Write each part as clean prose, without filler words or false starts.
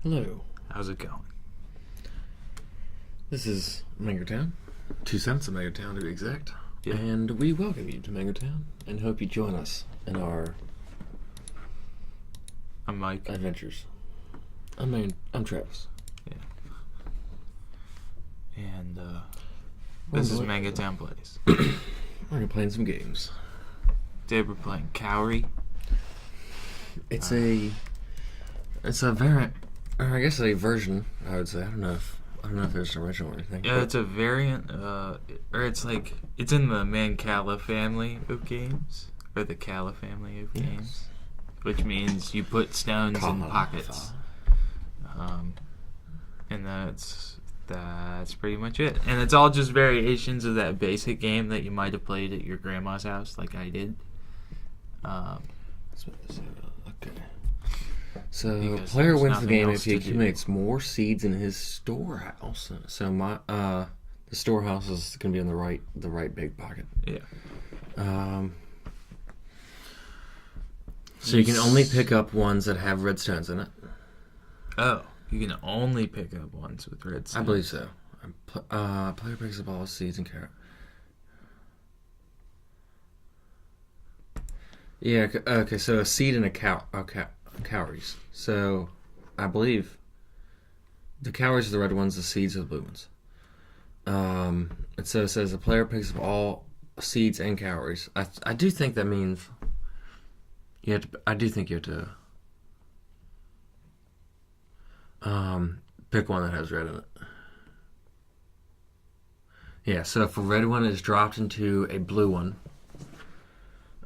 Hello. How's it going? This is MangoTown. 2 cents of MangoTown to be exact. Yeah. And we welcome you to MangoTown and hope you join us in our I'm Mike. adventures. I'm Travis. Yeah. And this is boy. MangoTown Plays. We're going to play some games. Today we're playing Kauri. It's a variant, or I guess a version, I would say. I don't know if there's an original or anything. Yeah, it's a variant, or it's like, it's in the Mancala family of games, or the Cala family of games, which means you put stones in pockets. And that's pretty much it. And it's all just variations of that basic game that you might have played at your grandma's house, like I did. Okay. So, Because player there's wins the nothing game else if he to do. accumulates more seeds in his storehouse. So the storehouse is going to be in the right big pocket. Yeah. So you can only pick up ones that have red stones in it. Oh, you can only pick up ones with red stones. I believe so. Player picks up all seeds and carrot. Yeah. Okay. So a seed and a cowries. So I believe the cowries are the red ones. The seeds are the blue ones. And so it says the player picks up all seeds and cowries. I do think that means you have to. I do think you have to pick one that has red in it. Yeah, so if a red one is dropped into a blue one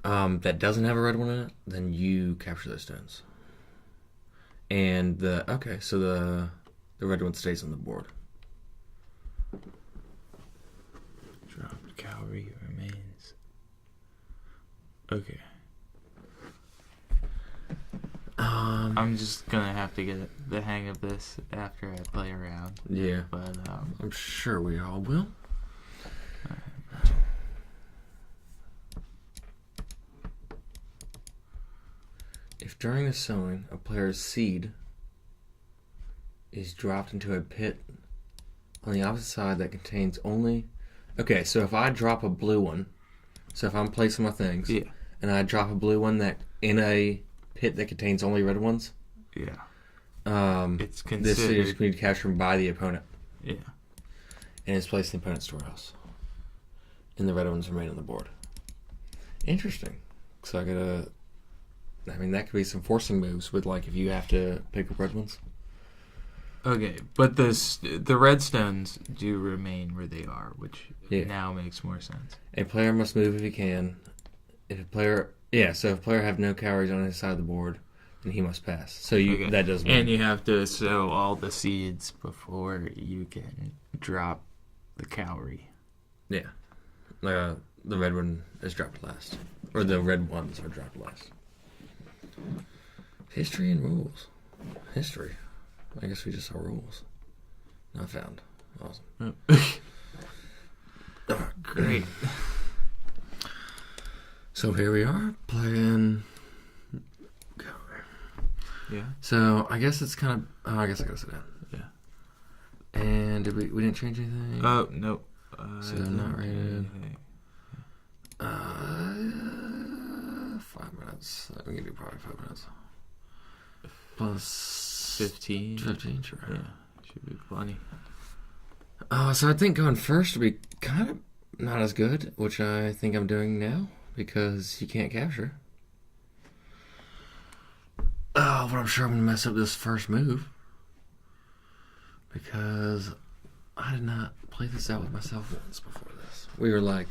that doesn't have a red one in it, then you capture those stones. And the red one stays on the board. Dropped cowrie remains. Okay. I'm just gonna have to get the hang of this after I play around. Yeah, But I'm sure we all will. If during the sowing a player's seed is dropped into a pit on the opposite side that contains only... Okay, so if I drop a blue one, so if I'm placing my things, yeah, and I drop a blue one that in a pit that contains only red ones, yeah, it's this seed is considered. going to be captured by the opponent, Yeah. and it's placed in the opponent's storehouse. And the red ones remain on the board. Interesting. So that could be some forcing moves with, like, if you have to pick up red ones. Okay, but the red stones do remain where they are, which now makes more sense. A player must move if he can. So if a player have no cowries on his side of the board, then he must pass. So that does mean... And you have to sow all the seeds before you can drop the cowrie. Yeah. The red one is dropped last. Or the red ones are dropped last. History and rules. History. I guess we just saw rules. Not found. Awesome. Great. So here we are playing. Yeah. So I guess it's kind of. I guess I gotta sit down. Yeah. And did we didn't change anything? Oh no. So not rated. 5 minutes. We can do probably 5 minutes. Plus 15. 15, sure. Yeah. Should be plenty. So I think going first would be kind of not as good, which I think I'm doing now, because you can't capture. But I'm sure I'm going to mess up this first move, because I did not play this out with myself once before this. We were like,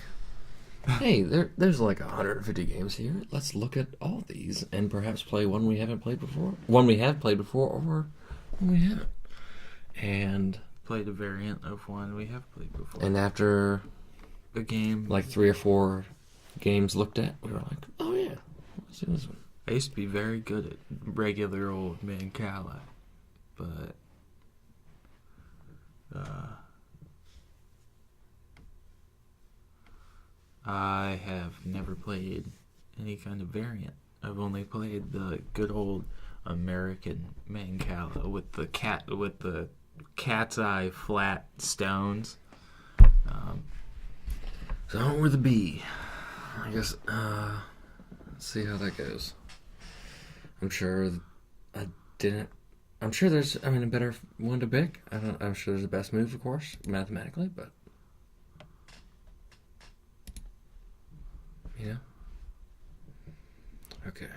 hey, there's like 150 games here. Let's look at all these and perhaps play one we haven't played before. One we have played before, or one we haven't. And Played a variant of one we have played before. And after a game, like 3 or 4 games looked at, we were like, oh yeah, let's do this one. I used to be very good at regular old Mancala, but I have never played any kind of variant I've only played the good old American Mancala with the cat's eye flat stones. So I went with the B. I guess. Let's see how that goes. I'm sure there's a better one to pick. I'm sure there's the best move, of course, mathematically, but okay.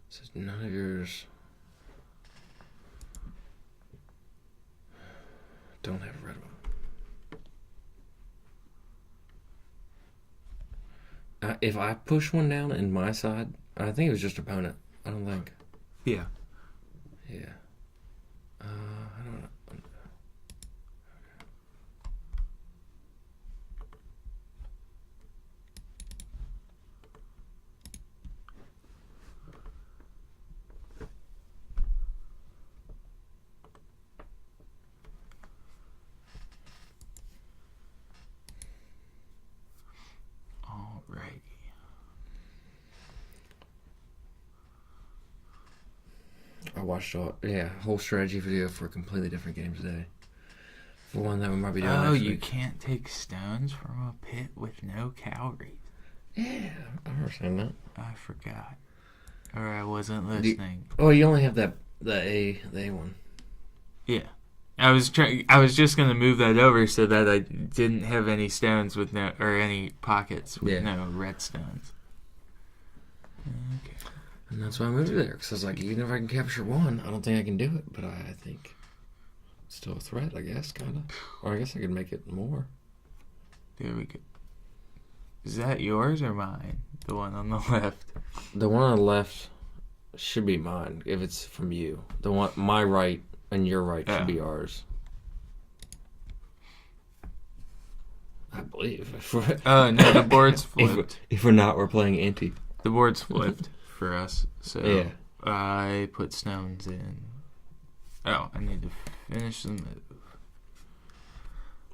So none of yours don't have a red one. If I push one down in my side, I think it was just opponent. I don't think. Yeah. Yeah. I don't know. Alrighty. I watched a whole strategy video for a completely different game today. For one that we might be doing Oh, next you week. can't take stones from a pit with no cowrie. Yeah, I understand that. I forgot. Or I wasn't listening. You only have the A one. Yeah. I was just gonna move that over so that I didn't have any stones with no, or any pockets with no red stones. Okay. And that's why I moved it there, because I was like, even if I can capture one, I don't think I can do it, but I think it's still a threat, I guess, kind of. Or I guess I could make it more. There we go. Is that yours or mine? The one on the left? The one on the left should be mine, if it's from you. The one, my right and your right should be ours. I believe. Oh, no, the board's flipped. If we're not, we're playing ante. The board's flipped for us, so yeah. I put stones in. Oh, I need to finish the move.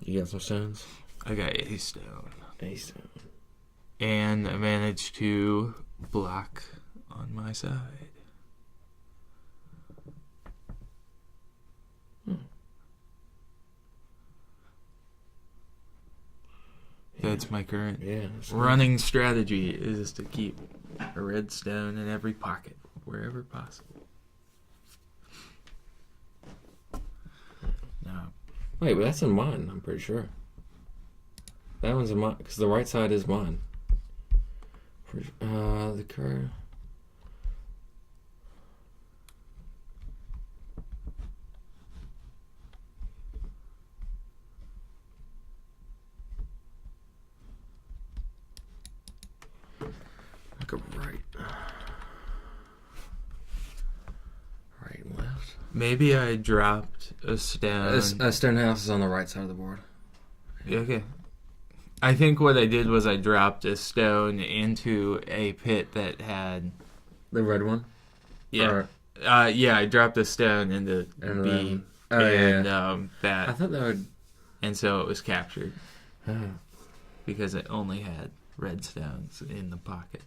You got some stones? I got a stone. A stone. And I managed to block on my side. That's my current running strategy, is to keep a red stone in every pocket, wherever possible. No. Wait, but that's in mine, I'm pretty sure. That one's in mine, because the right side is mine. The card... Right and left. Maybe I dropped a stone. A stone house is on the right side of the board. Okay. I think what I did was I dropped a stone into a pit that had... The red one? Yeah. I dropped a stone into B that. I thought that would... And so it was captured. Oh. Because it only had red stones in the pocket.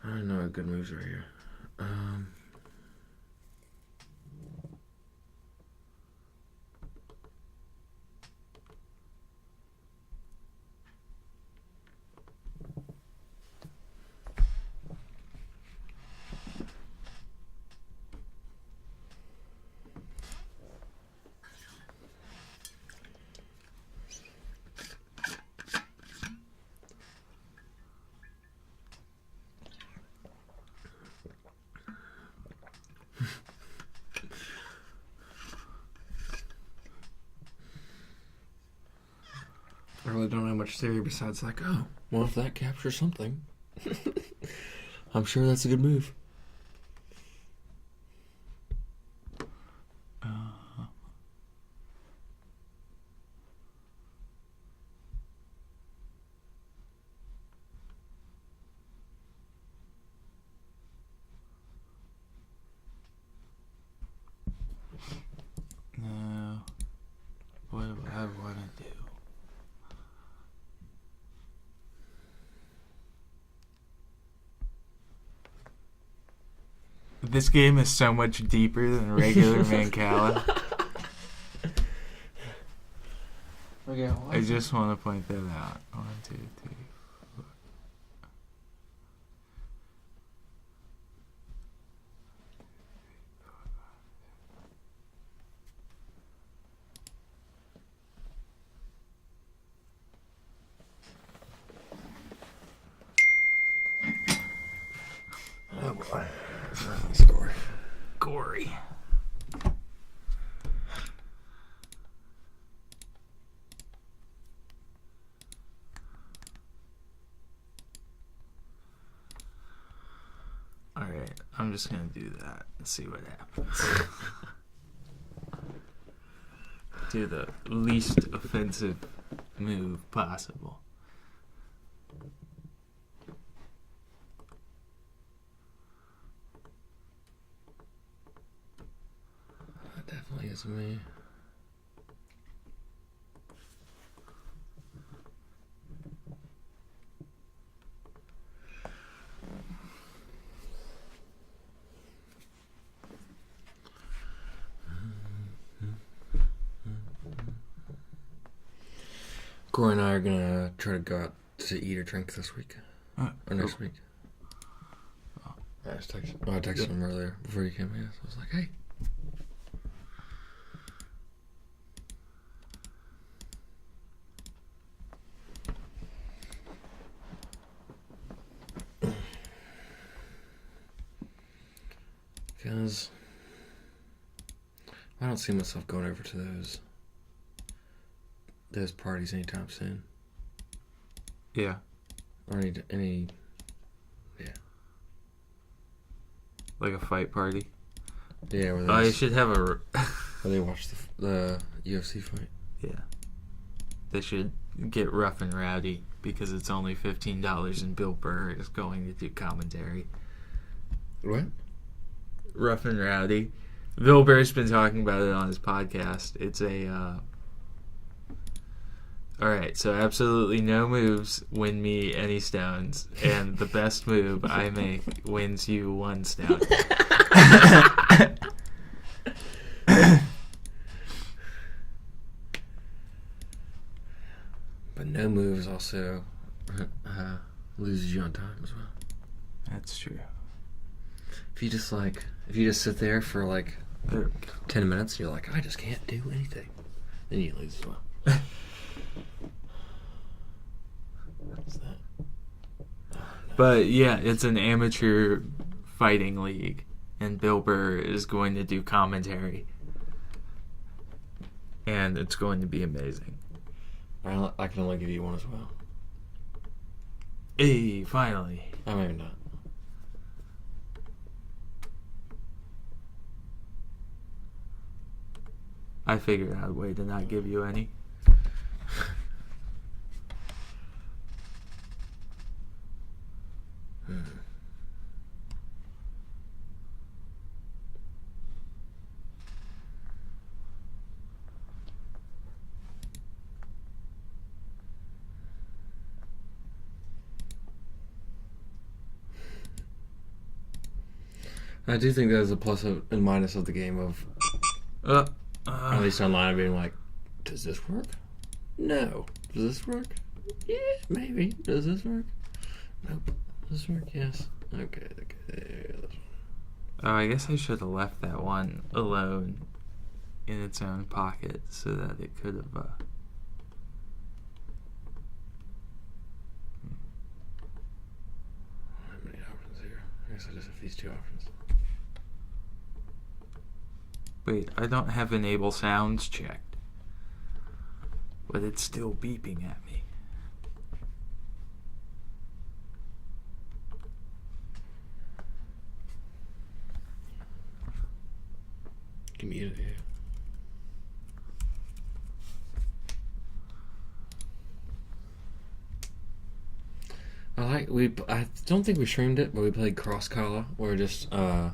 I don't know what good moves are here. I really don't have much theory besides like, oh, well, if that captures something, I'm sure that's a good move. This game is so much deeper than regular Mancala. Okay, I just want to point that out. 1, 2, 3, 4. Oh boy. Score. Gory. Alright, I'm just gonna do that and see what happens. Do the least offensive move possible. That definitely is me. Corey and I are gonna try to go out to eat or drink this week. Or next week. I texted him earlier before you came here. So I was like, hey. Because I don't see myself going over to those parties anytime soon. Yeah. Or any yeah. Like a fight party? Yeah, where I should have a... where they watch the UFC fight. Yeah. They should get rough and rowdy because it's only $15 and Bill Burr is going to do commentary. What? Rough and Rowdy. Bill Burr's been talking about it on his podcast. It's a... Alright, so absolutely no moves win me any stones, and the best move I make wins you 1 stone. But no moves also loses you on time as well. That's true. If you just sit there for like 10 minutes, you're like, I just can't do anything. Then you lose as well. What's that? Oh, no. But yeah, it's an amateur fighting league, and Bill Burr is going to do commentary, and it's going to be amazing. I can only give you 1 as well. Hey, finally. Maybe not. I figured out a way to not give you any. I do think there's a plus and minus of the game of, at least online, being like, does this work? No. Does this work? Yeah, maybe. Does this work? Nope. Does this work? Yes. Okay. Oh, I guess I should have left that one alone in its own pocket so that it could have... How many options here? I guess I just have these 2 options. Wait, I don't have enable sounds checked. But it's still beeping at me. You can mute it, yeah. I don't think we streamed it, but we played cross collar, where just Bang!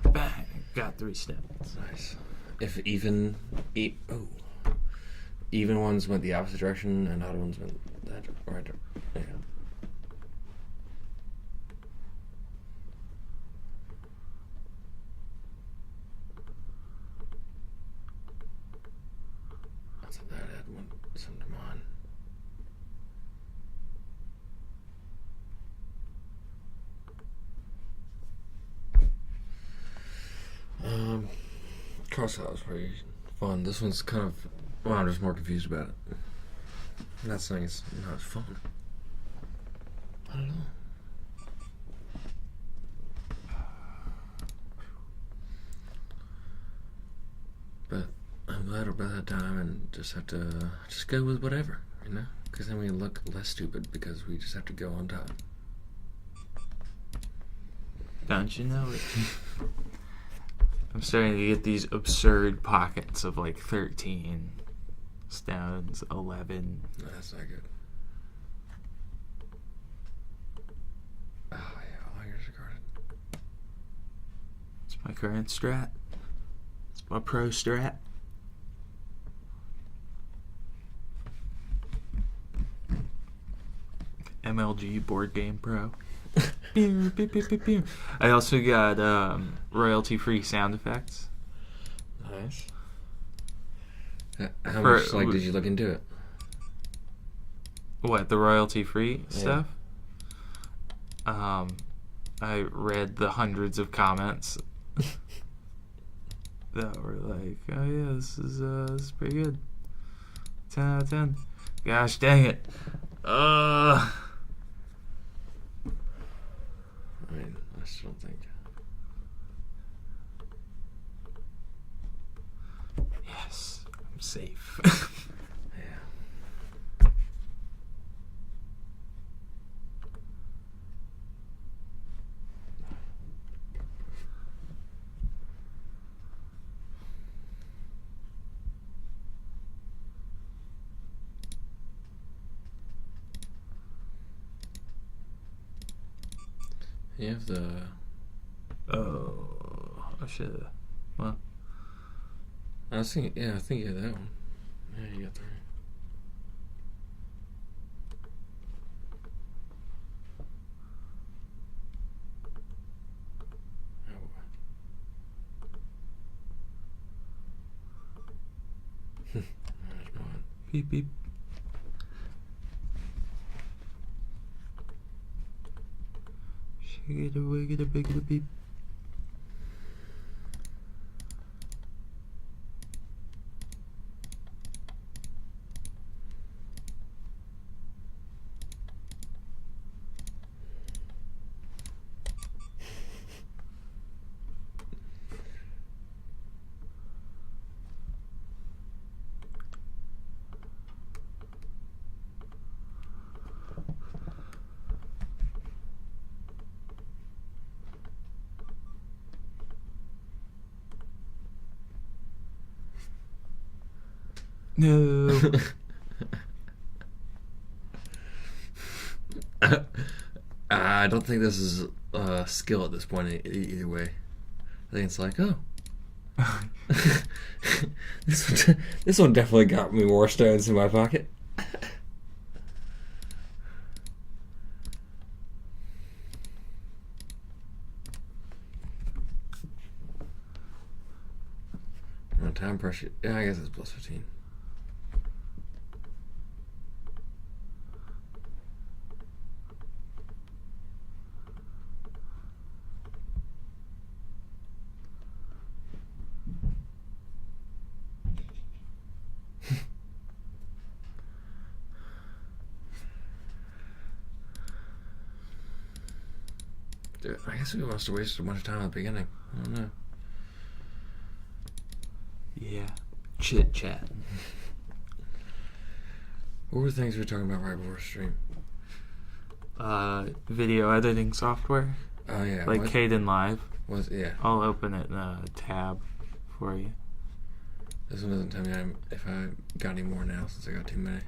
Got 3 steps. nice. If even ones went the opposite direction and odd ones went that right. Yeah. Send them on. Crossfire was pretty fun. This one's kind of, well, I'm just more confused about it. I'm not saying it's not as fun. I don't know. But I'm glad we're by that time and just have to just go with whatever, you know? Because then we look less stupid because we just have to go on time. Don't you know it? I'm starting to get these absurd pockets of like 13 stones, 11. No, that's not good. Oh, yeah, all yours are guarded. It's my current strat. It's my pro strat. MLG Board Game Pro. Pew, pew, pew, pew, pew. I also got royalty-free sound effects. Nice. How much did you look into it? What, the royalty-free stuff? I read the hundreds of comments that were like, "Oh yeah, this is pretty good. 10 out of 10. Gosh dang it. I mean, I still don't think. Yes, I'm safe." Yeah. You have the. Oh, I should. Well, I was thinking. Yeah, I think you have that one. Yeah, you got 3. There's mine. beep beep. Shiggity wiggity biggity beep. No. I don't think this is a skill at this point either way. I think it's like, oh. this one definitely got me more stones in my pocket. Time pressure. Yeah, I guess it's plus 15. Dude, I guess we must have wasted a bunch of time at the beginning. I don't know. Yeah. Chit chat. What were the things we were talking about right before stream? Video editing software. Oh yeah. Like Kdenlive. Yeah. I'll open it in a tab for you. This one doesn't tell me if I got any more now since I got too many.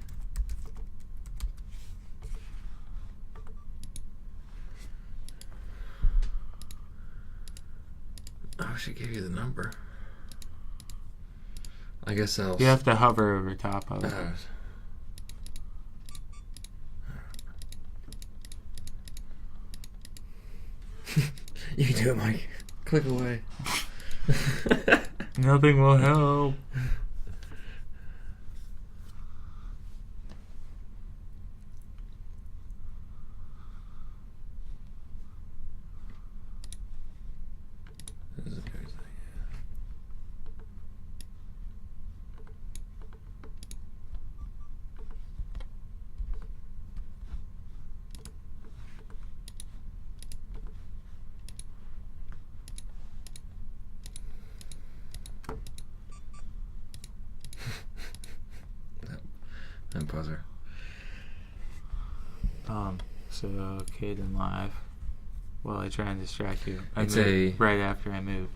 I wish it gave you the number. I guess I'll... You have to hover over top of it. You can do it, Mike. Click away. Nothing will help. And buzzer. So Kdenlive. While I try and distract you, right after I move.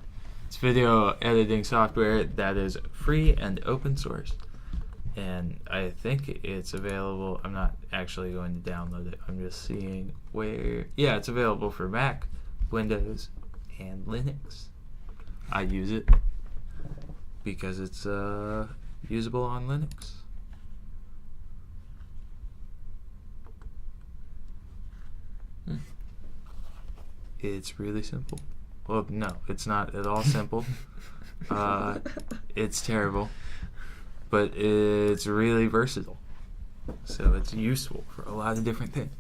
It's video editing software that is free and open source, and I think it's available. I'm not actually going to download it. I'm just seeing where. Yeah, it's available for Mac, Windows, and Linux. I use it because it's usable on Linux. It's really simple. Well, no, it's not at all simple. It's terrible, but it's really versatile. So it's useful for a lot of different things.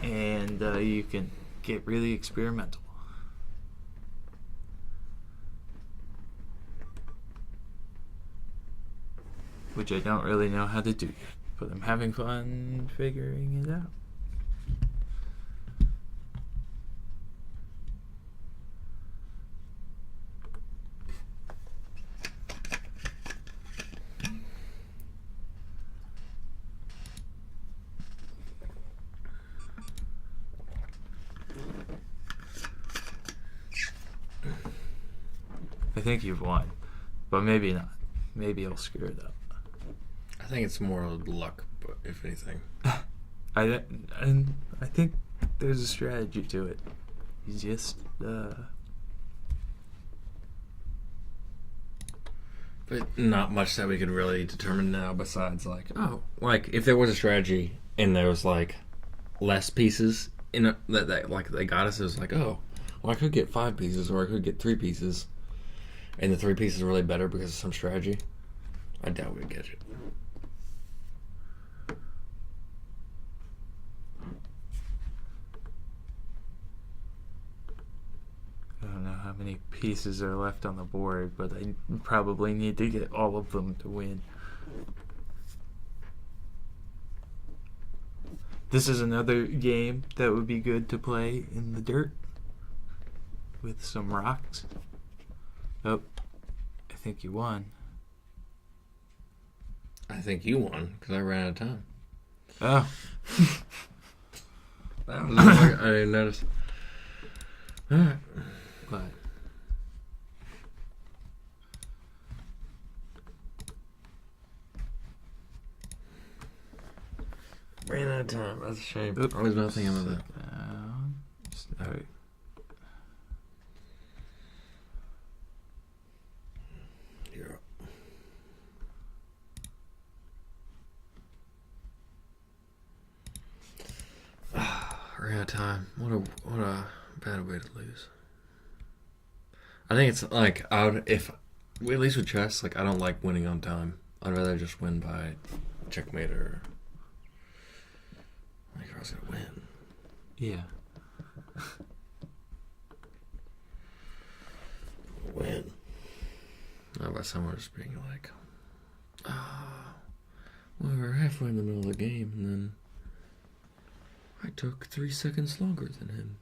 And you can get really experimental. Which I don't really know how to do yet, but I'm having fun figuring it out. I think you've won, but maybe not. Maybe I'll screw it up. I think it's more luck, but if anything. I think there's a strategy to it. You just But not much that we could really determine now besides if there was a strategy and there was less pieces in that they got us, it was I could get 5 pieces or I could get 3 pieces. And the 3 pieces are really better because of some strategy. I doubt we'd get it. I don't know how many pieces are left on the board, but I probably need to get all of them to win. This is another game that would be good to play in the dirt with some rocks. Oh, I think you won. I think you won because I ran out of time. Oh. That was I didn't notice. Alright. What? Ran out of time. That's a shame. Oops. I was not thinking about that. Start. You're up. Ran out of time. What a bad way to lose. I think it's at least with chess, I don't like winning on time. I'd rather just win by checkmate or if I was gonna win. Yeah. Win. Not by someone just being we were halfway in the middle of the game and then I took 3 seconds longer than him.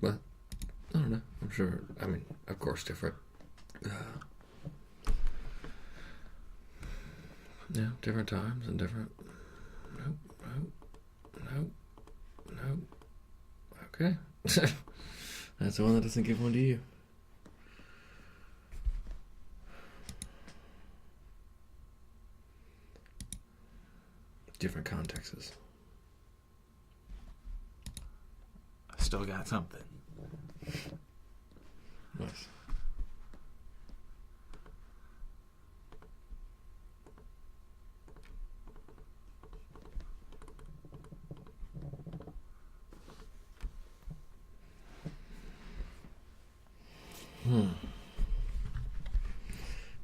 But I don't know. I'm sure. I mean, of course, different. Yeah, different times and different. Nope. Okay. That's the one that doesn't give one to you. Different contexts. I still got something. Nice.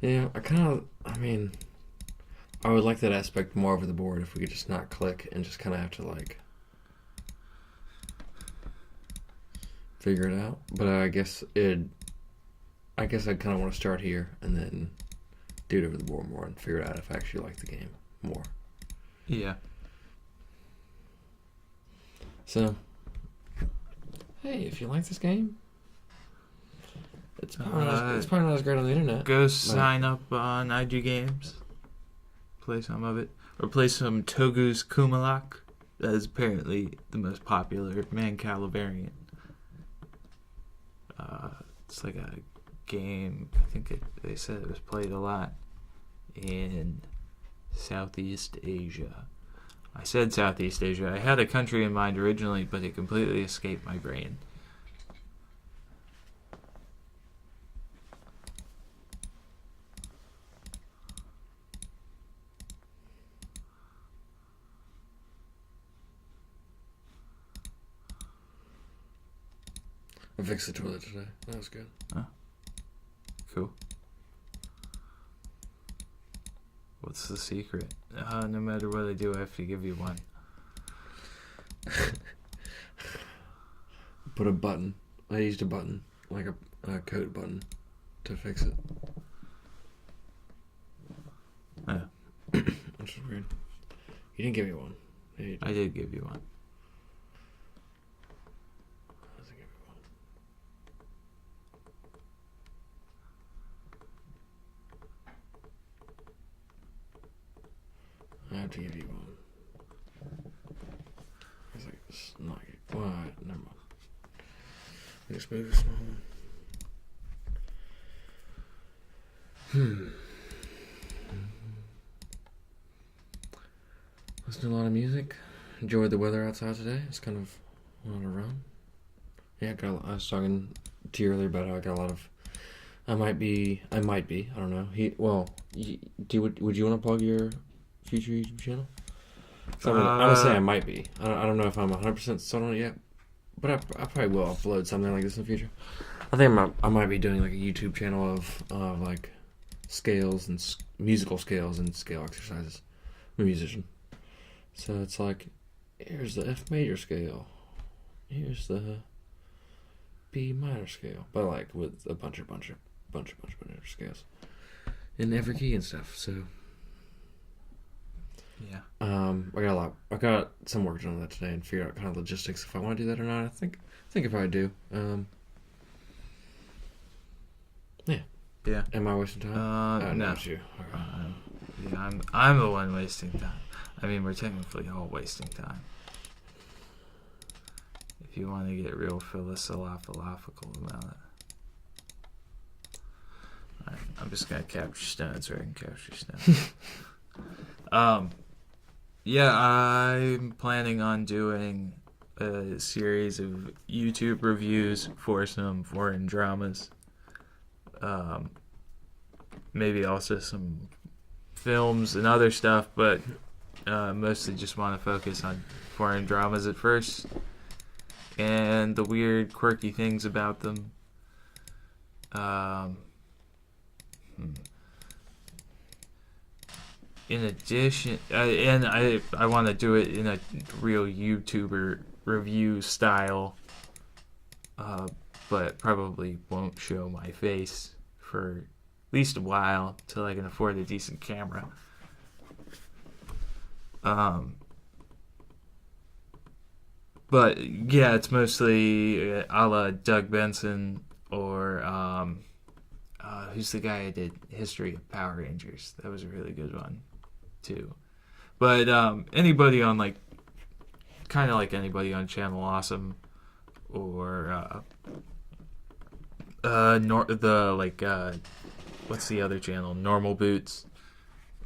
Yeah, I would like that aspect more of the board if we could just not click and just kind of have to figure it out. But I guess I'd kind of want to start here and then do it over the board more and figure it out if I actually like the game more. Yeah. So, hey, if you like this game, It's probably not as great on the internet. Go sign up on IG Games. Play some of it. Or play some Togu's Kumalak. That is apparently the most popular Mancala variant. It's like a game. I think they said it was played a lot in Southeast Asia. I said Southeast Asia. I had a country in mind originally, but it completely escaped my brain. I fixed the toilet today. That was good. Huh. Cool. What's the secret? No matter what I do, I have to give you one. Put a button. I used a button, like a coat button, to fix it. Yeah. Which is weird. You didn't give me one. I did give you one. I have to give you one. It's like, it's not good. Well, never mind. I just move a small one. Listened to a lot of music. Enjoyed the weather outside today. It's kind of on a run. Yeah, I was talking to you earlier about how I got a lot of. I might be. I don't know. Would you want to plug your future YouTube channel? So I would say I might be. I don't know if I'm 100% sold on it yet, but I probably will upload something like this in the future. I think I might be doing like a YouTube channel of like scales and musical scales and scale exercises. I'm a musician, so it's like here's the F major scale, here's the B minor scale, but like with a bunch of scales in every key and stuff. So. Yeah. I got some work done on that today and figured out kind of logistics if I want to do that or not. I think if I do. Yeah. Yeah. Am I wasting time? No. Not you. Okay. I'm the one wasting time. I mean, we're technically all wasting time. If you want to get real philosophical about it. Alright, I'm just gonna capture stones so I can capture stones. Yeah, I'm planning on doing a series of YouTube reviews for some foreign dramas. Maybe also some films and other stuff, but mostly just want to focus on foreign dramas at first and the weird, quirky things about them. In addition, and I want to do it in a real YouTuber review style, but probably won't show my face for at least a while till I can afford a decent camera. But yeah, it's mostly a la Doug Benson or who's the guy who did History of Power Rangers? That was a really good one too. But anybody on like kind of like anybody on Channel Awesome or what's the other channel? Normal Boots.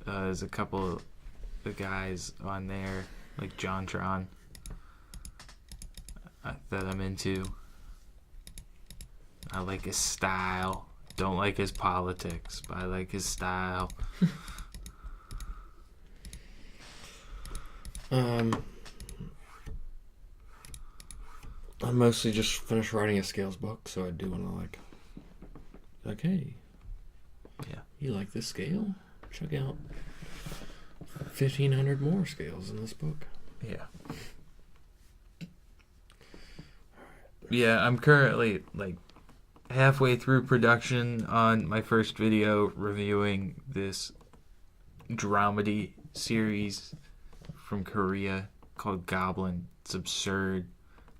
There's a couple of guys on there like JonTron that I'm into. I like his style. Don't like his politics, but I like his style. I mostly just finished writing a scales book, so I do want to hey, yeah, you like this scale? Check out 1,500 more scales in this book. Yeah. Yeah, I'm currently like halfway through production on my first video reviewing this dramedy series from Korea called Goblin. It's absurd.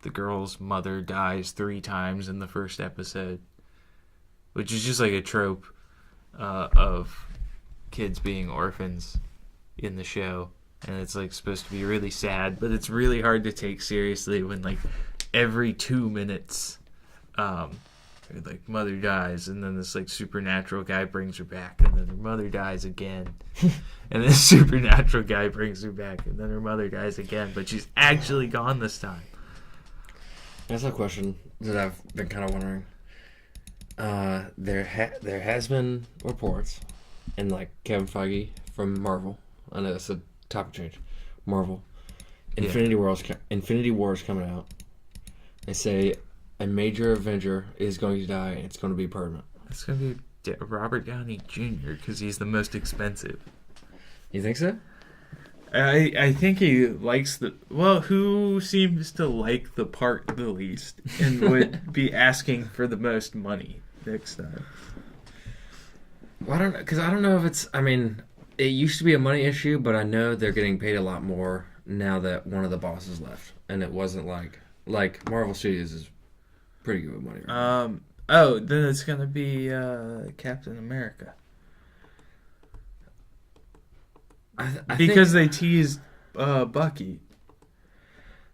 The girl's mother dies 3 times in the first episode. which is just like a trope of kids being orphans in the show, and it's like supposed to be really sad, but it's really hard to take seriously when like every 2 minutes like mother dies, and then this like supernatural guy brings her back, and then her mother dies again. And this supernatural guy brings her back, and then her mother dies again, but she's actually gone this time. That's a question that I've been kind of wondering. There has been reports, and like Kevin Feige from Marvel, I know that's a topic change. Marvel, Infinity War's coming out. They say a major Avenger is going to die, and it's going to be permanent. It's going to be Robert Downey Jr. because he's the most expensive. You think so? I think he likes who seems to like the part the least and would be asking for the most money next time? Well, I don't know if it's, I mean, it used to be a money issue, but I know they're getting paid a lot more now that one of the bosses left, and it wasn't like Marvel Studios is pretty good with money right now. Then it's gonna be Captain America. Because they teased Bucky.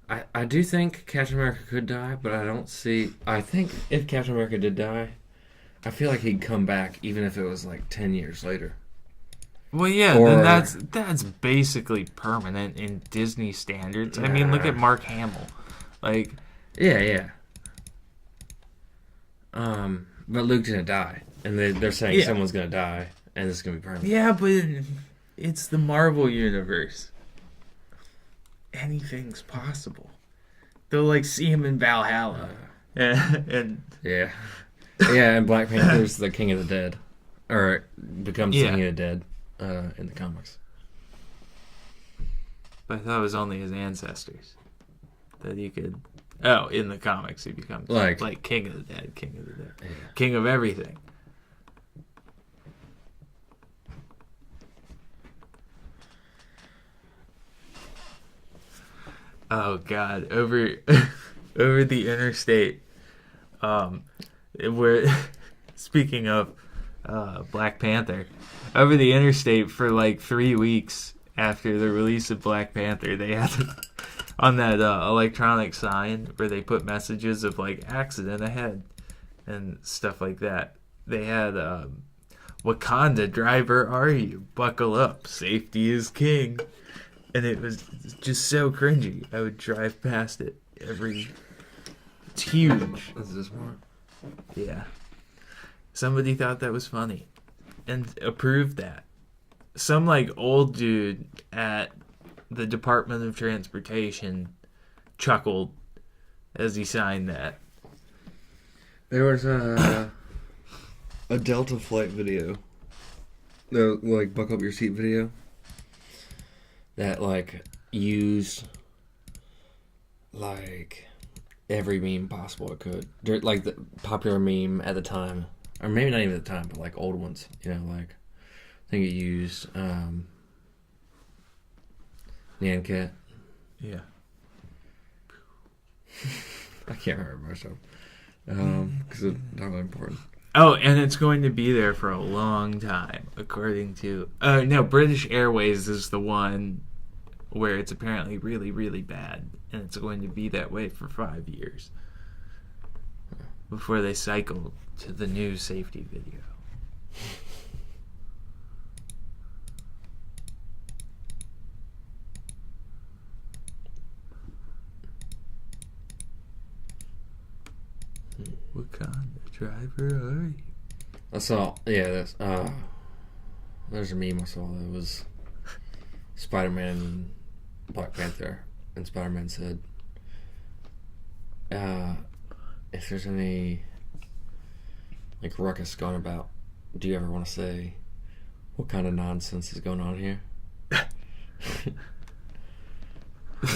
I do think Captain America could die, but I think if Captain America did die, I feel like he'd come back even if it was like 10 years later. Well, yeah, then that's basically permanent in Disney standards. I mean, look at Mark Hamill. Like, yeah. But Luke's gonna die, and they're saying someone's gonna die, and it's gonna be permanent. Yeah, but it's the Marvel universe. Anything's possible. They'll like see him in Valhalla, and yeah, and Black Panther's the King of the Dead, or becomes the King of the Dead in the comics. But I thought it was only his ancestors that he could. Oh, in the comics he becomes like King of the Dead, King of everything. Oh God! Over the interstate, where speaking of Black Panther, over the interstate for like 3 weeks after the release of Black Panther, they had on that electronic sign where they put messages of like accident ahead and stuff like that. They had Wakanda driver are you? Buckle up, safety is king. And it was just so cringy. I would drive past it it's huge. This is smart. Yeah. Somebody thought that was funny and approved that. Some like old dude at the Department of Transportation chuckled as he signed that. There was a Delta flight video. The like buckle up your seat video. That like used like every meme possible it could, like the popular meme at the time, or maybe not even at the time, but like old ones. You know, like I think it used Nyan Cat. Yeah. I can't remember myself because it's not really important. Oh, and it's going to be there for a long time, according to... no, British Airways is the one where it's apparently really, really bad, and it's going to be that way for 5 years before they cycle to the new safety video. What kind of driver are you? I saw, there's a meme I saw that was Spider-Man and Black Panther, and Spider-Man said, if there's any like ruckus going about, do you ever want to say what kind of nonsense is going on here?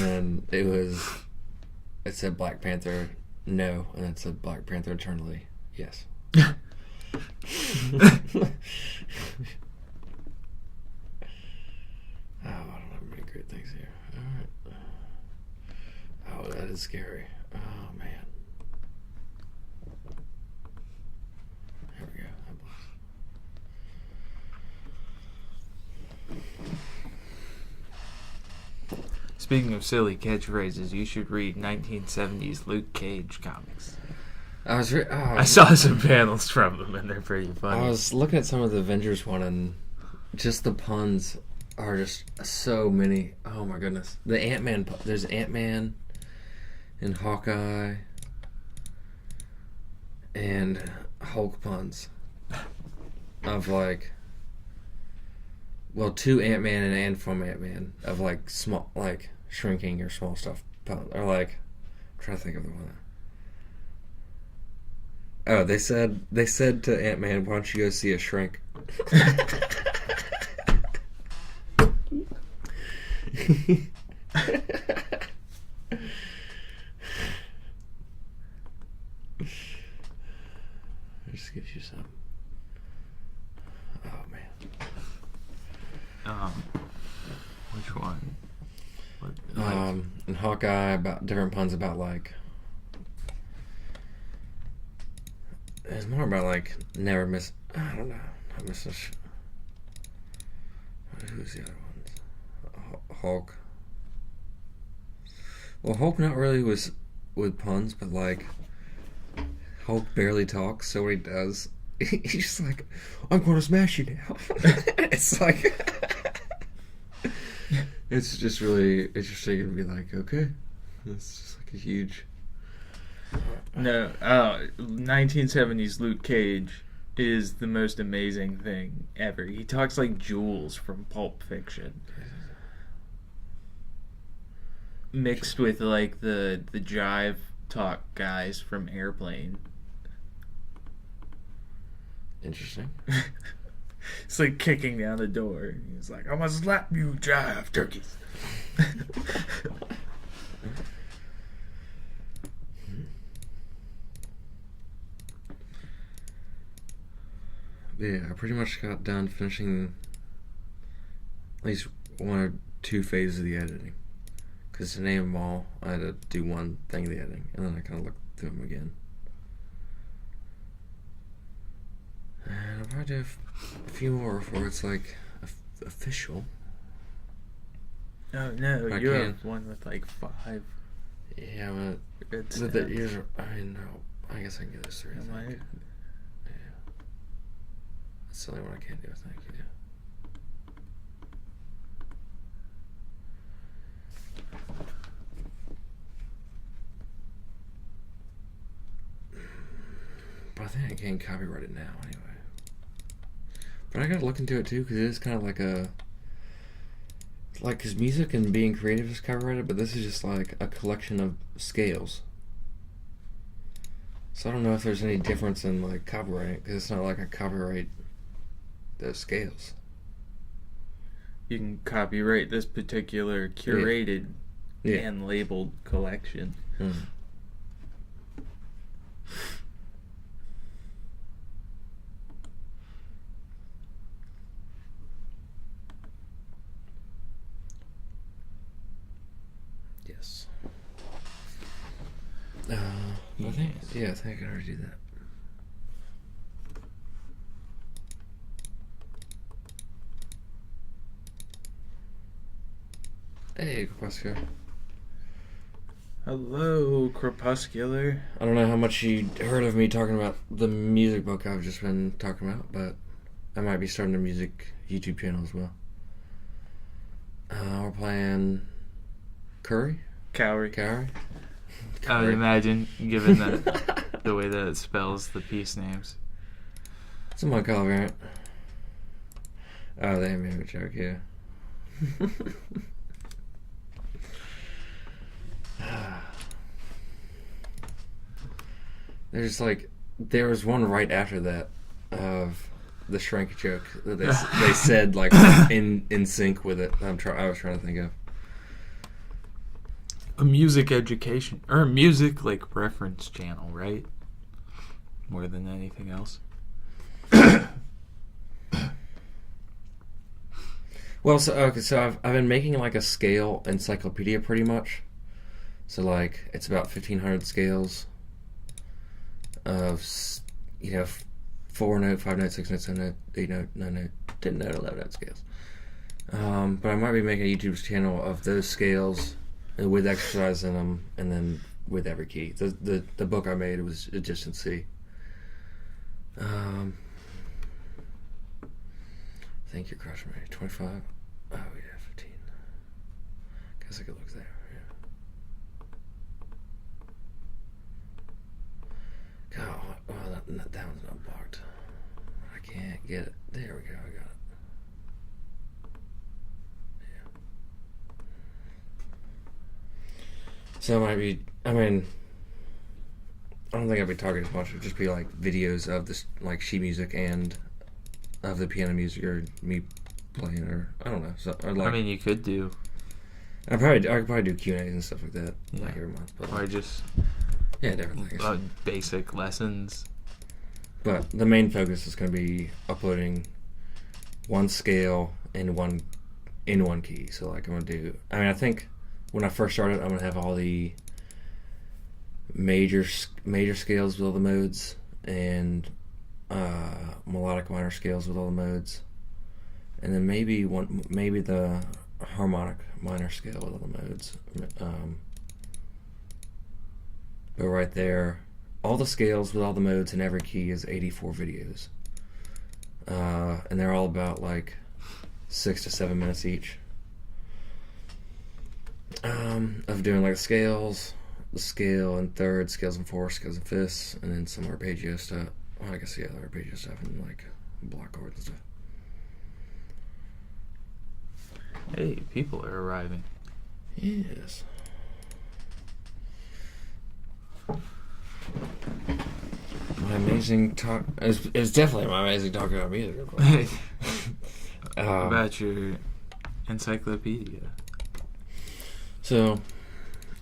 And it said Black Panther, no, and it said Black Panther eternally, yes. Oh, I don't have many great things here. Alright. Oh, that is scary. Oh, man. Here we go. Speaking of silly catchphrases, you should read 1970s Luke Cage comics. I saw some panels from them, and they're pretty funny. I was looking at some of the Avengers one, and just the puns are just so many. Oh my goodness. The Ant-Man, there's Ant-Man and Hawkeye and Hulk puns of like, well, two Ant-Man and from Ant-Man of like small, like shrinking or small stuff puns, or like, I'm trying to think of the one. Oh, they said to Ant-Man, "Why don't you go see a shrink?" Just gives you some. Oh man. Which one? And Hawkeye, about different puns about like. It's more about like never miss. I don't know. Not miss a. Who's the other ones? Hulk. Well, Hulk not really was with puns, but like Hulk barely talks, so what he does, he's just like, "I'm gonna smash you now." It's like, it's just really interesting to be like, okay, it's just like a huge. No, 1970s Luke Cage is the most amazing thing ever. He talks like Jules from Pulp Fiction, mixed with like the jive talk guys from Airplane. Interesting. It's like kicking down the door, and he's like, "I'm gonna slap you, jive turkeys." Yeah, I pretty much got done finishing at least one or two phases of the editing. Because to name them all, I had to do one thing of the editing, and then I kind of looked through them again. And I'll probably do a few more before it's like official. Oh no, you have one with like 5. Yeah, but it's no, I guess I can get this through. Yeah. That's the only one I can't do, I think. Yeah. But I think I can copyright it now anyway. But I gotta look into it too, because it is kind of like because music and being creative is copyrighted, but this is just like a collection of scales. So I don't know if there's any difference in like copyrighting, because it's not like I copyright those scales. You can copyright this particular curated and labeled collection. Mm-hmm. Yes. I think I can already do that. Hey, Crepuscular. Hello, Crepuscular. I don't know how much you heard of me talking about the music book I've just been talking about, but I might be starting a music YouTube channel as well. We're playing Kauri. I would imagine, given the way that it spells the piece names. It's a Mancala variant. Oh, they made a joke, yeah. There's like, there was one right after that of the shrink joke that they said like in sync with it. I was trying to think of a music education or a music like reference channel, right? More than anything else. Well, so I've been making like a scale encyclopedia pretty much. So like it's about 1,500 scales of 4 note, 5 note, 6 note, 7 note, 8 note, 9 note, 10 note, 11 note scales. But I might be making a YouTube channel of those scales with exercise in them, and then with every key. The book I made was just in C. I think you're crushing me. 25. Oh yeah, 15. Guess I could look there. Yeah. God, that one's not blocked. I can't get it. There we go. I got it. So it might be, I mean, I don't think I'd be talking as much. It would just be like videos of this, like sheet music and of the piano music, or me playing, or I don't know. So, or like, I mean, you could do. I could probably do Q&As and stuff like that, like every month. But, or just different things. Basic lessons. But the main focus is going to be uploading one scale in one key. So like I'm going to do, I think when I first started, I'm going to have all the major scales with all the modes, and melodic minor scales with all the modes, and then maybe the harmonic minor scale with all the modes. But right there, all the scales with all the modes in every key is 84 videos, and they're all about like 6 to 7 minutes each. Of doing like scales, the scale in thirds, scales in fourths, scales in fifths, and then some arpeggio stuff. Well, I guess arpeggio stuff and like block chords and stuff. Hey, people are arriving. Yes. My amazing talk. It's definitely my amazing talk about music. About your encyclopedia. So,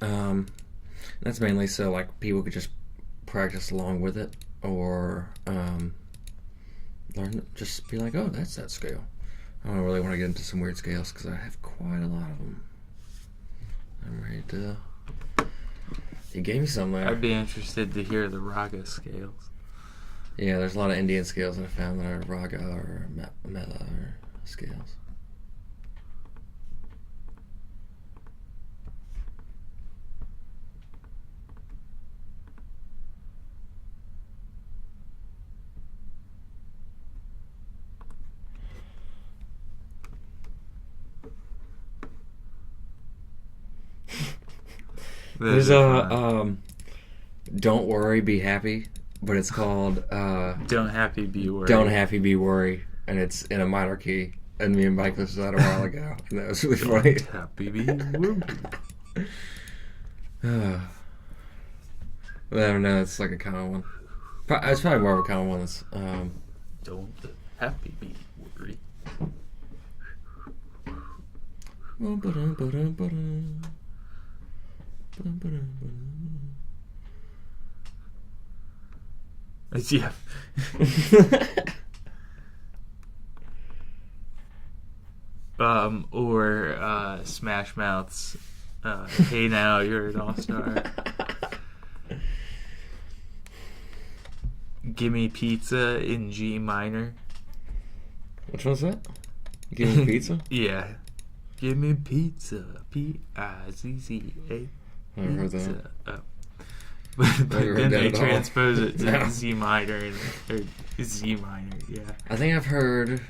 that's mainly so like people could just practice along with it, or learn, just be like, oh, that's that scale. I don't really want to get into some weird scales because I have quite a lot of them. I'm ready to. You gave me some there. I'd be interested to hear the raga scales. Yeah, there's a lot of Indian scales that I found that are raga or mela or scales. There's a don't worry, be happy, but it's called Don't Happy Be Worry. Don't Happy Be Worry, and it's in a minor key. And me and Mike listened to that a while ago, and that was really funny. Don't happy be worry. I don't know. It's like a common one. It's probably more of a common one. That's Don't happy be worry. Yeah. Or Smash Mouth's Hey Now You're an All-Star. Gimme Pizza in G minor. Which one's that? Give me pizza? Yeah. Give me pizza. P-I-Z-Z-A. Never heard that. But then they transpose it to Z minor or Z minor, yeah. I think I've heard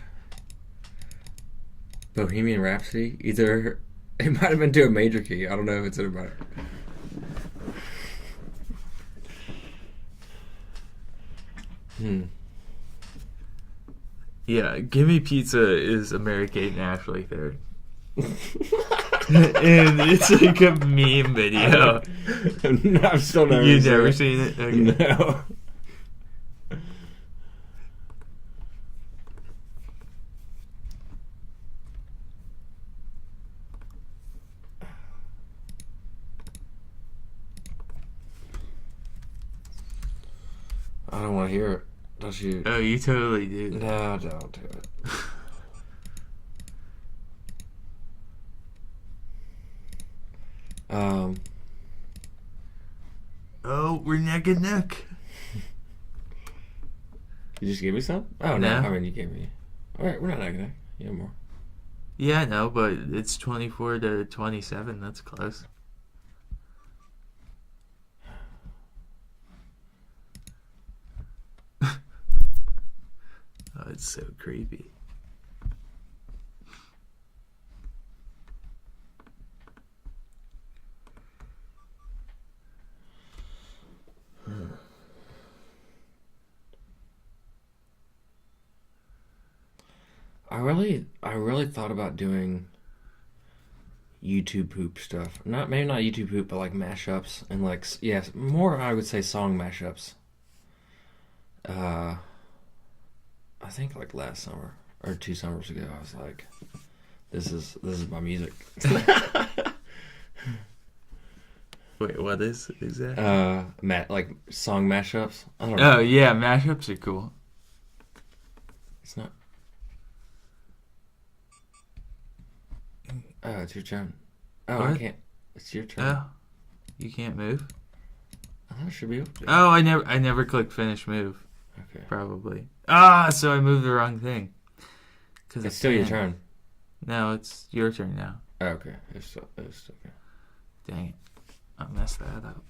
Bohemian Rhapsody. Either it might have been to a major key. I don't know if it's in a minor. Yeah, Gimme Pizza is a Mary-Kate and Ashley third. And it's like a meme video. I've still never You've never seen it? Okay. No. I don't want to hear it. Don't you? Oh, you totally do. No, don't do it. Oh, we're neck and neck. You just gave me some? Oh, no. I mean, you gave me. Alright, we're not neck and neck. You have more. Yeah, I know, but it's 24 to 27. That's close. Oh, it's so creepy. I really thought about doing YouTube poop stuff. Maybe not YouTube poop, but like mashups and like more I would say song mashups. I think like last summer or 2 summers ago, I was like, this is my music. Wait, what is that? Like song mashups. I don't know. Oh yeah, mashups are cool. It's not. Oh, it's your turn. Oh, what? I can't. It's your turn. Oh, you can't move. I thought it should be able to. Oh, I never clicked finish move. Okay. Probably. So I moved the wrong thing. It's still your turn. No, it's your turn now. Oh, okay. It's still okay. Dang it. I messed that up.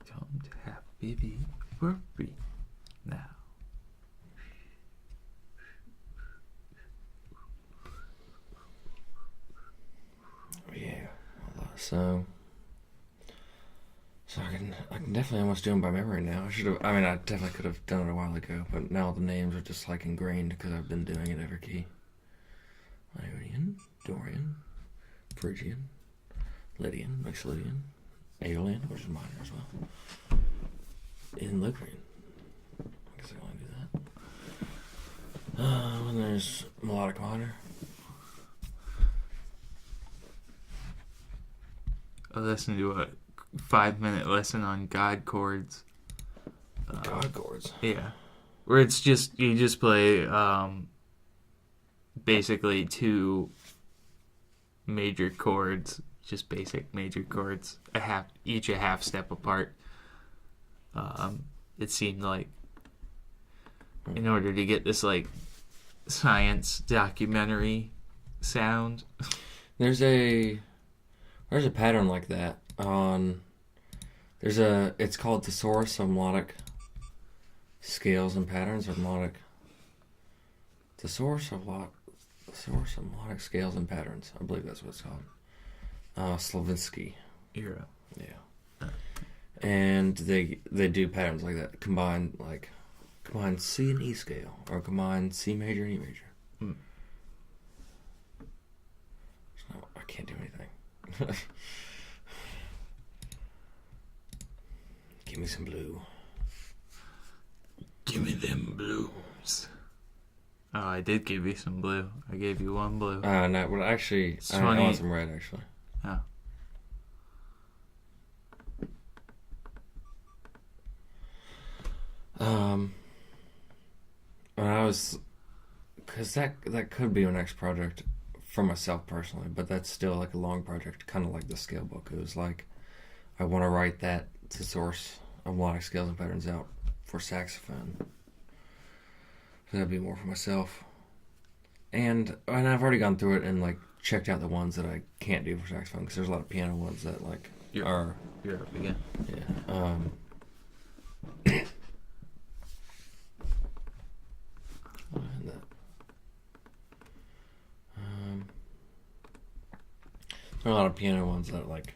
Don't have baby worry now. Yeah. So I can definitely almost do them by memory now. I definitely could have done it a while ago, but now the names are just like ingrained because I've been doing it every key. Ionian, Dorian, Phrygian, Lydian, Mixolydian, Aeolian, which is minor as well, in Locrian. I guess I can only do that. And there's melodic minor. I listened to a 5-minute lesson on God chords. God chords. Yeah, where it's just you just play basically 2 major chords, just basic major chords, each a half step apart. It seemed like in order to get this like science documentary sound. There's a pattern like that on. It's called thesaurus of melodic scales and patterns, or melodic thesaurus of melodic scales and patterns. I believe that's what it's called. Slavinsky era. Yeah. And they do patterns like that. Combine C and E scale, or combine C major and E major. So I can't do anything. Give me some blue. Give me them blues. Oh, I did give you some blue. I gave you 1 blue. No, well, actually, I want some red, actually. Oh. When I was, because that could be my next project for myself personally, but that's still like a long project, kind of like the scale book. It was like, I want to write that thesaurus of melodic scales and patterns out for saxophone. So that'd be more for myself. And I've already gone through it and like checked out the ones that I can't do for saxophone, because there's a lot of piano ones that like You're up again. Yeah. There are a lot of piano ones that like,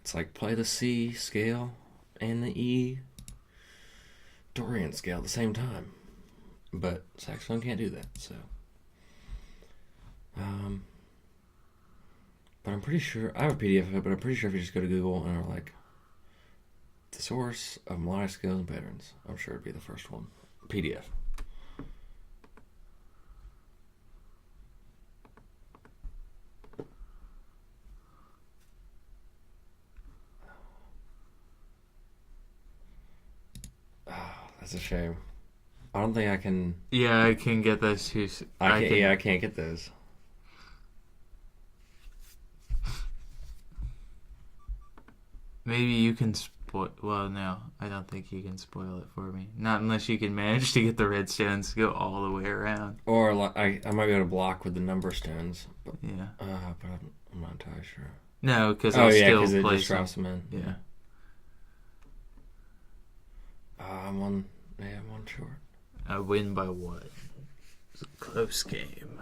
it's like play the C scale and the E Dorian scale at the same time, but saxophone can't do that. So, but I'm pretty sure I have a PDF of it. But I'm pretty sure if you just go to Google and are like the source of melodic scales and patterns, I'm sure it'd be the first one. PDF. That's a shame. I don't think I can... Yeah, I can get those two. I can't get those. Maybe you can spoil... Well, no. I don't think you can spoil it for me. Not unless you can manage to get the red stones to go all the way around. Or I might be able to block with the number stones. But, yeah. But I'm not entirely sure. No, because I'll still play it just drops them in. Yeah. I'm one short. I win by what? It's a close game.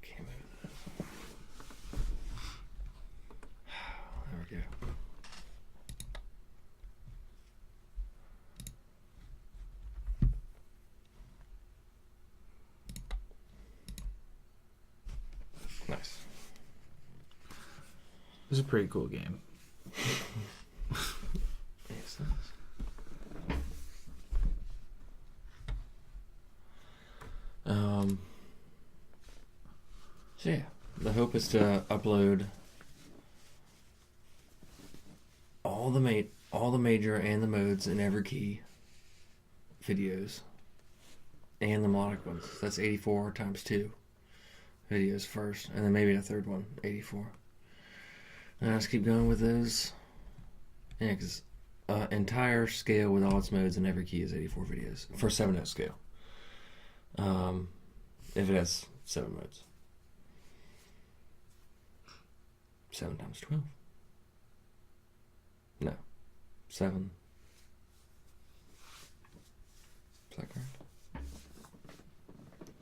Can't move this. There we go. Nice. It was a pretty cool game. Yes, so yeah, the hope is to upload all the major and the modes in every key videos and the melodic ones. That's 84 times 2 videos first, and then maybe a third one, 84. And I just keep going with those. Yeah, because entire scale with all its modes in every key is 84 videos for 7/0 scale. If it has 7 modes. 7 times 12. No. 7. Is that correct?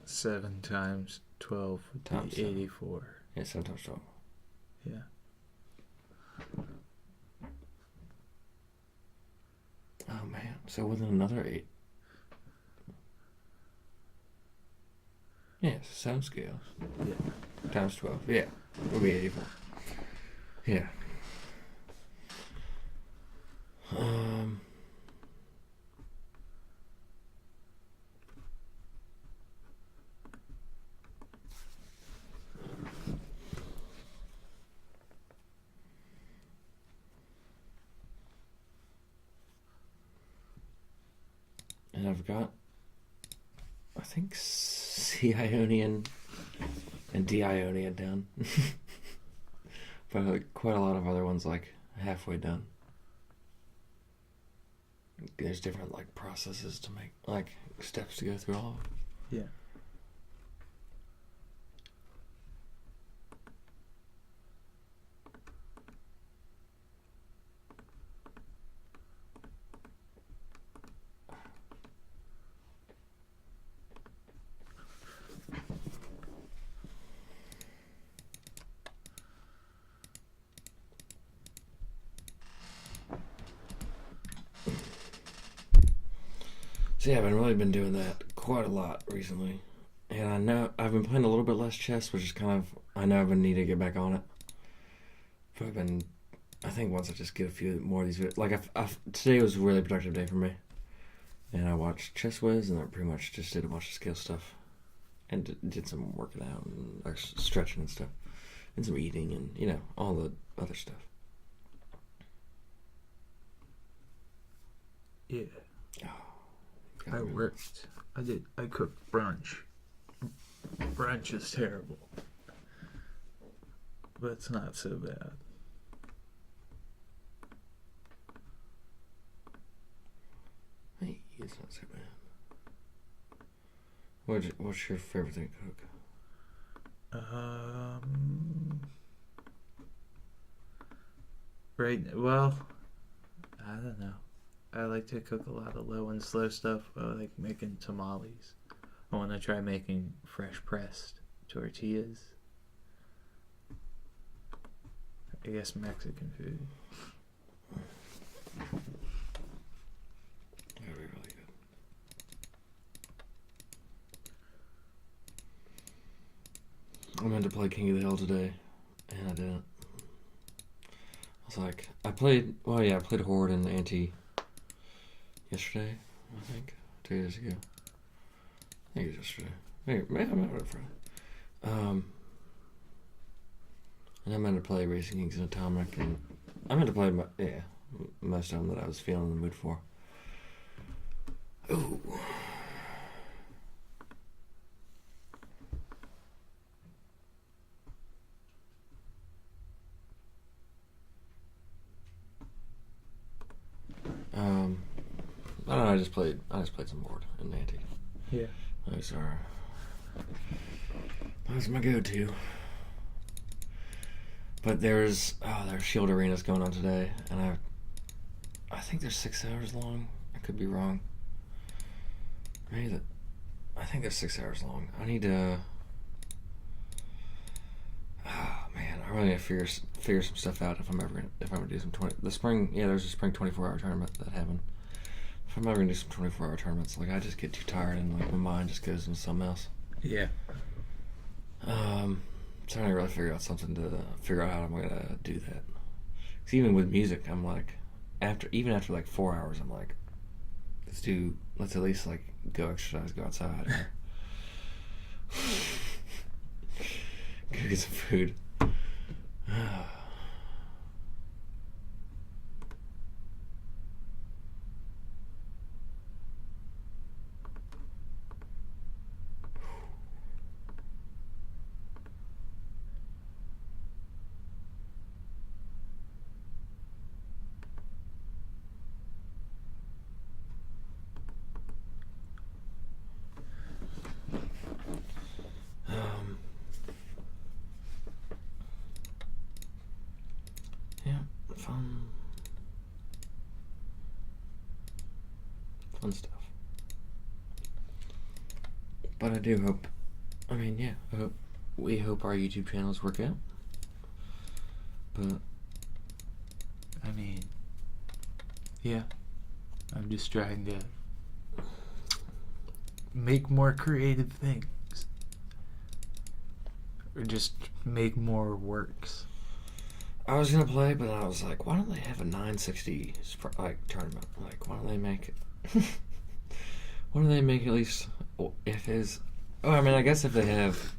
7 times 12 would Times be 7. 84. Yeah, 7 times 12. Yeah. Oh man, so within another 8. Yeah, so 7 scales. Yeah. Times 12. Yeah, it would be 84. Yeah. And I've got, I think, C-Ionian and D-Ionian done. But like, quite a lot of other ones like halfway done. There's different like processes to make, like steps to go through all of it. Yeah. So yeah, I've really been doing that quite a lot recently. And I know I've been playing a little bit less chess, which is kind of, I know I've been needing to get back on it. But I think once I just get a few more of these videos, like today was a really productive day for me. And I watched Chess Whiz, and I pretty much just did a bunch of scale stuff. And did some working out, and like stretching and stuff. And some eating, and, all the other stuff. Yeah. Oh. I worked. I cooked brunch. Brunch is terrible. But it's not so bad. Hey, it's not so bad. What's your favorite thing to cook? Well, I don't know. I like to cook a lot of low and slow stuff. I like making tamales. I want to try making fresh pressed tortillas. I guess Mexican food. That would be really good. I meant to play King of the Hill today, and I didn't. I was like, I played Horde and Anti yesterday, I think. 2 days ago. I think it was yesterday. Maybe I'm not Friday. And I meant to play Racing Kings and Atomic, and I meant to play most of them that I was feeling in the mood for. Ooh. I don't know. I just played some board and Nanty. Yeah. Those are my go-to. But there's Shield Arenas going on today, and I think they're 6 hours long. I could be wrong. I think they're 6 hours long. I need to. Oh man, I really need to figure some stuff out if I'm gonna do some the spring. Yeah, there's a spring 24-hour tournament that happened. If I'm ever gonna do some 24-hour tournaments, like I just get too tired and like my mind just goes into something else. Yeah. So I need to really figure out something to figure out how I'm gonna do that. Cause even with music, I'm like, after like 4 hours, I'm like, let's at least like go exercise, go outside, go get some food. Fun stuff. But I do hope, we hope our YouTube channels work out. But, yeah. I'm just trying to make more creative things. Or just make more works. I was gonna play, but I was like, why don't they have a 960 tournament? Like, why don't they make it? Why don't they make at least if it's? Oh, I guess if they have,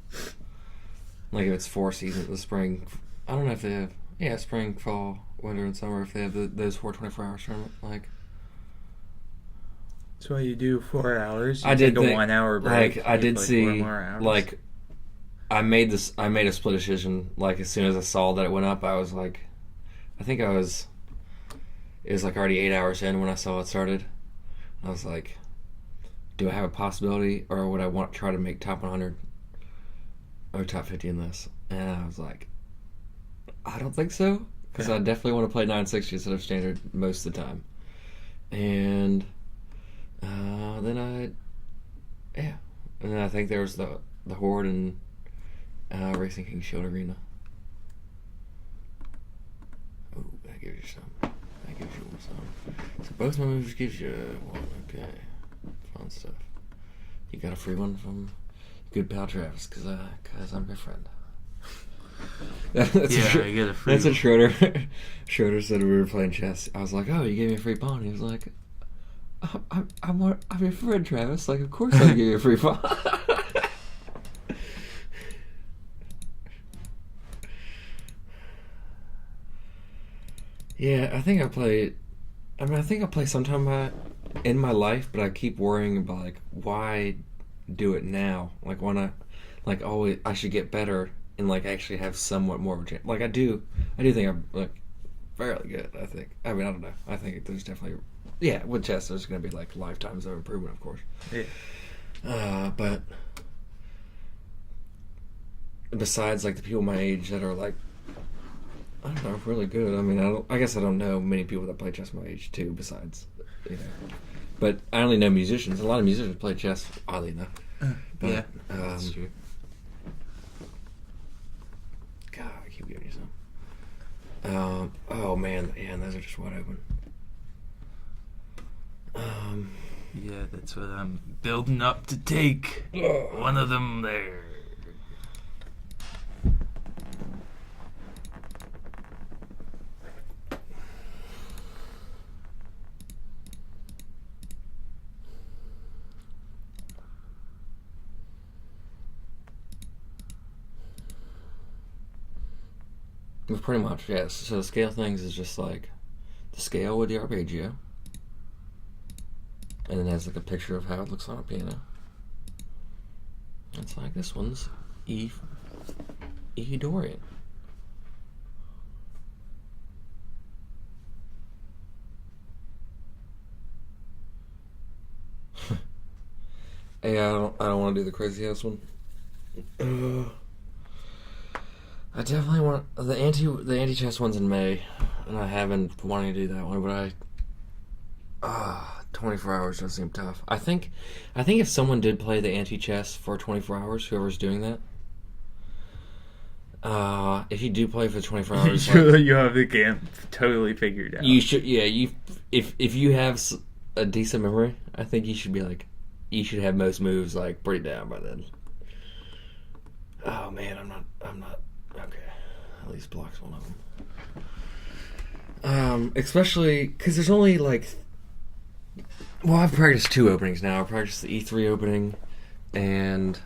like, if it's 4 seasons, the spring. I don't know if they have, spring, fall, winter, and summer. If they have those 4 24-hour tournament, like. So you do 4 hours. I did take a 1 hour break. Like I did see, like, I made a split decision. Like as soon as I saw that it went up, I was like, it was like already 8 hours in when I saw it started. I was like, do I have a possibility, or would I want to try to make top 100 or top 50 in this? And I was like, I don't think so, because I definitely want to play 960 instead of standard most of the time. And then I think there was the Horde and Racing King Shield Arena. Oh, that gives you some. That gives you some. So both my moves gives you one. Okay, fun stuff. You got a free one from good pal Travis, because I'm your friend. I get a free. That's what Schroeder. Schroeder said when we were playing chess. I was like, "Oh, you gave me a free pawn." He was like, "I'm your friend, Travis. Like, of course I'll give you a free pawn." Yeah, I think I play sometime in my life, but I keep worrying about, like, why do it now? Like, why not, like, always, I should get better and, like, actually have somewhat more of a chance. Like, I do think I'm, like, fairly good, I think. I don't know. I think there's definitely, with chess, there's going to be, like, lifetimes of improvement, of course. Yeah. But besides, like, the people my age that are, like, I don't know, really good. I guess I don't know many people that play chess my age too. Besides, but I only know musicians. A lot of musicians play chess, oddly enough. But, that's true. God, I keep giving you some. Oh man, those are just wide open. Yeah, that's what I'm building up to take. One of them there. Pretty much, yes. So the scale things is just like the scale with the arpeggio, and it has like a picture of how it looks on a piano. It's like this one's E Dorian. Hey, I don't want to do the crazy house one. I definitely want the anti-chest one's in May, and I have been wanting to do that one, but 24 hours does seem tough. I think if someone did play the anti-chess for 24 hours, whoever's doing that, if you do play for 24 hours, you have the game totally figured out. You should, yeah. If you have a decent memory, I think you should have most moves like pretty down by then. Oh man, I'm not okay. At least blocks one of them. Especially because there's only like. Well, I've practiced 2 openings now. I've practiced the E3 opening, and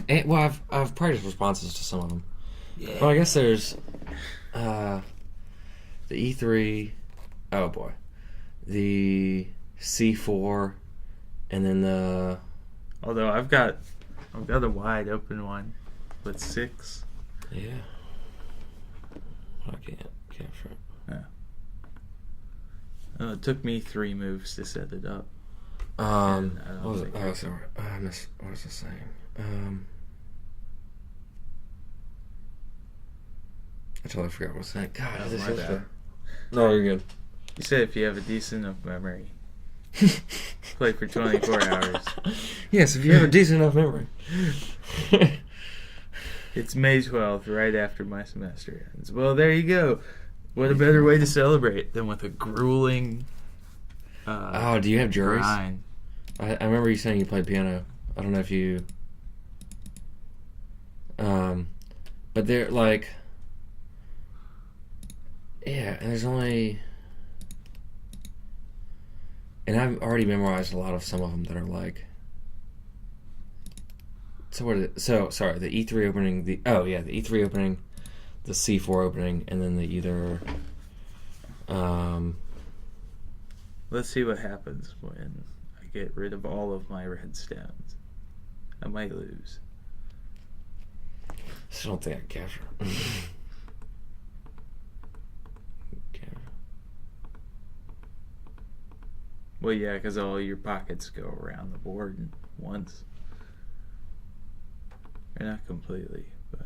I've practiced responses to some of them. Yeah. Well, I guess there's the E3. Oh boy, the C4, and then the. Although I've got a wide open one with 6. Yeah. I can't capture it. Yeah. It took me 3 moves to set it up. What was it? Oh, sorry. I missed. What was I saying? I totally forgot what I was saying. God, oh, my bad. No, you're good. You said if you have a decent enough memory, play for 24 hours. Yes, if you have a decent enough memory. It's May 12th, right after my semester ends. Well, there you go. What a better way to celebrate than with a grueling. Do you have juries? Grind. I remember you saying you played piano. I don't know if you. But they're like. Yeah, and there's only. And I've already memorized a lot of some of them that are like. So what is it? So sorry, the E3 opening. The E3 opening, the C4 opening, and then the either. Let's see what happens when I get rid of all of my red stones. I might lose. I still don't think I can capture. Well, yeah, because all your pockets go around the board once. Or not completely, but...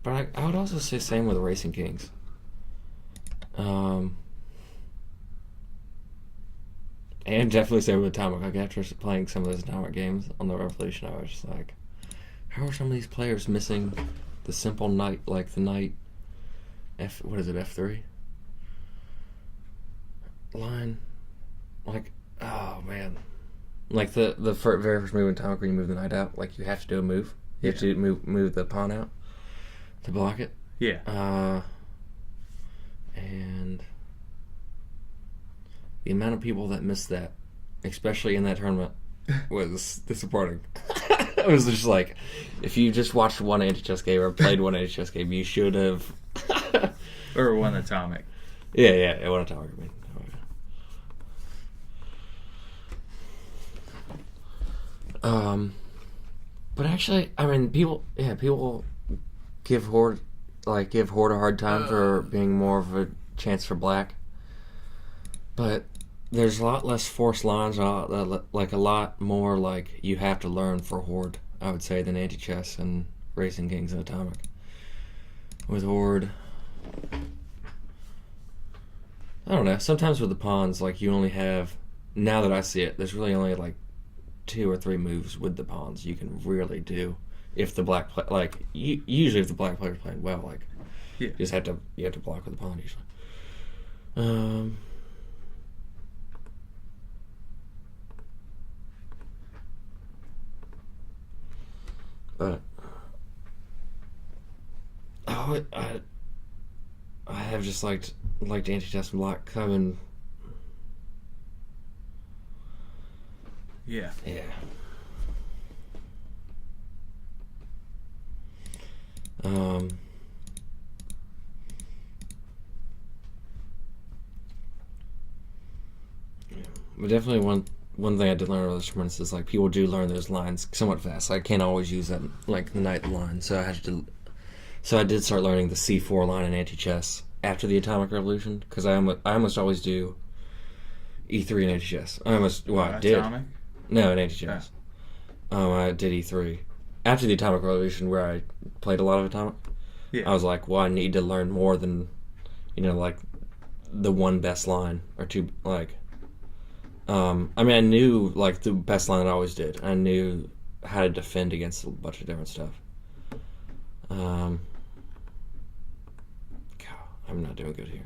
But I would also say same with Racing Kings. And definitely say with Atomic. Like after playing some of those Atomic games on the Revolution, I was just like, how are some of these players missing the simple knight, like the knight F3 line? Like, oh man, like the very first move in Atomic where you move the knight out, like you have to do a move. You have to move the pawn out to block it. Yeah. And the amount of people that missed that, especially in that tournament, was disappointing. It was just like, if you just watched one anti-chess game or played one anti-chess game, you should have. Or one Atomic. Yeah, one Atomic. I mean. But actually, I mean, people give Horde a hard time for being more of a chance for black. But there's a lot less forced lines, like a lot more like you have to learn for Horde, I would say, than anti-chess and Racing Kings and Atomic. With Horde, I don't know. Sometimes with the pawns, like you only have, now that I see it, there's really only like 2 or 3 moves with the pawns you can really do. If the black usually if the black player's playing well, like you have to block with the pawn usually. But I have just liked anti-chess and black. Yeah. Yeah. But definitely one thing I did learn about instruments is like people do learn those lines somewhat fast. I can't always use that like the ninth line, so I did start learning the C4 line in anti-chess after the Atomic Revolution because I almost always do E3 in anti-chess. I did. Atomic? No, in anti-chess. I did E3 after the Atomic Revolution where I played a lot of Atomic. Yeah. I was like, well, I need to learn more than, like the one best line or two, like. I knew like the best line that I always did. I knew how to defend against a bunch of different stuff. God, I'm not doing good here.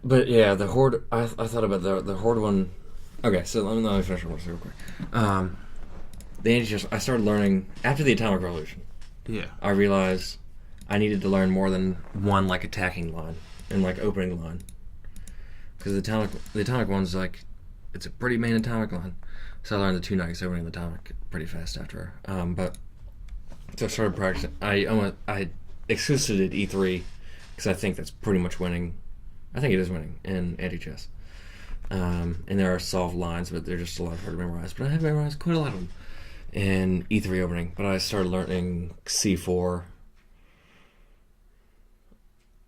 But yeah, the Horde. I thought about the Horde one. Okay, so let me finish one real quick. The anti-chess I started learning after the Atomic Revolution. Yeah. I realized I needed to learn more than one like attacking line and like opening line. Because the atomic one's like it's a pretty main atomic line. So I learned the two knights opening the atomic pretty fast after. But so I started practicing. I exclusively did E3 because I think that's pretty much winning. I think it is winning in anti-chess. And there are solved lines, but they're just a lot harder to memorize. But I have memorized quite a lot of them in E3 opening. But I started learning C4,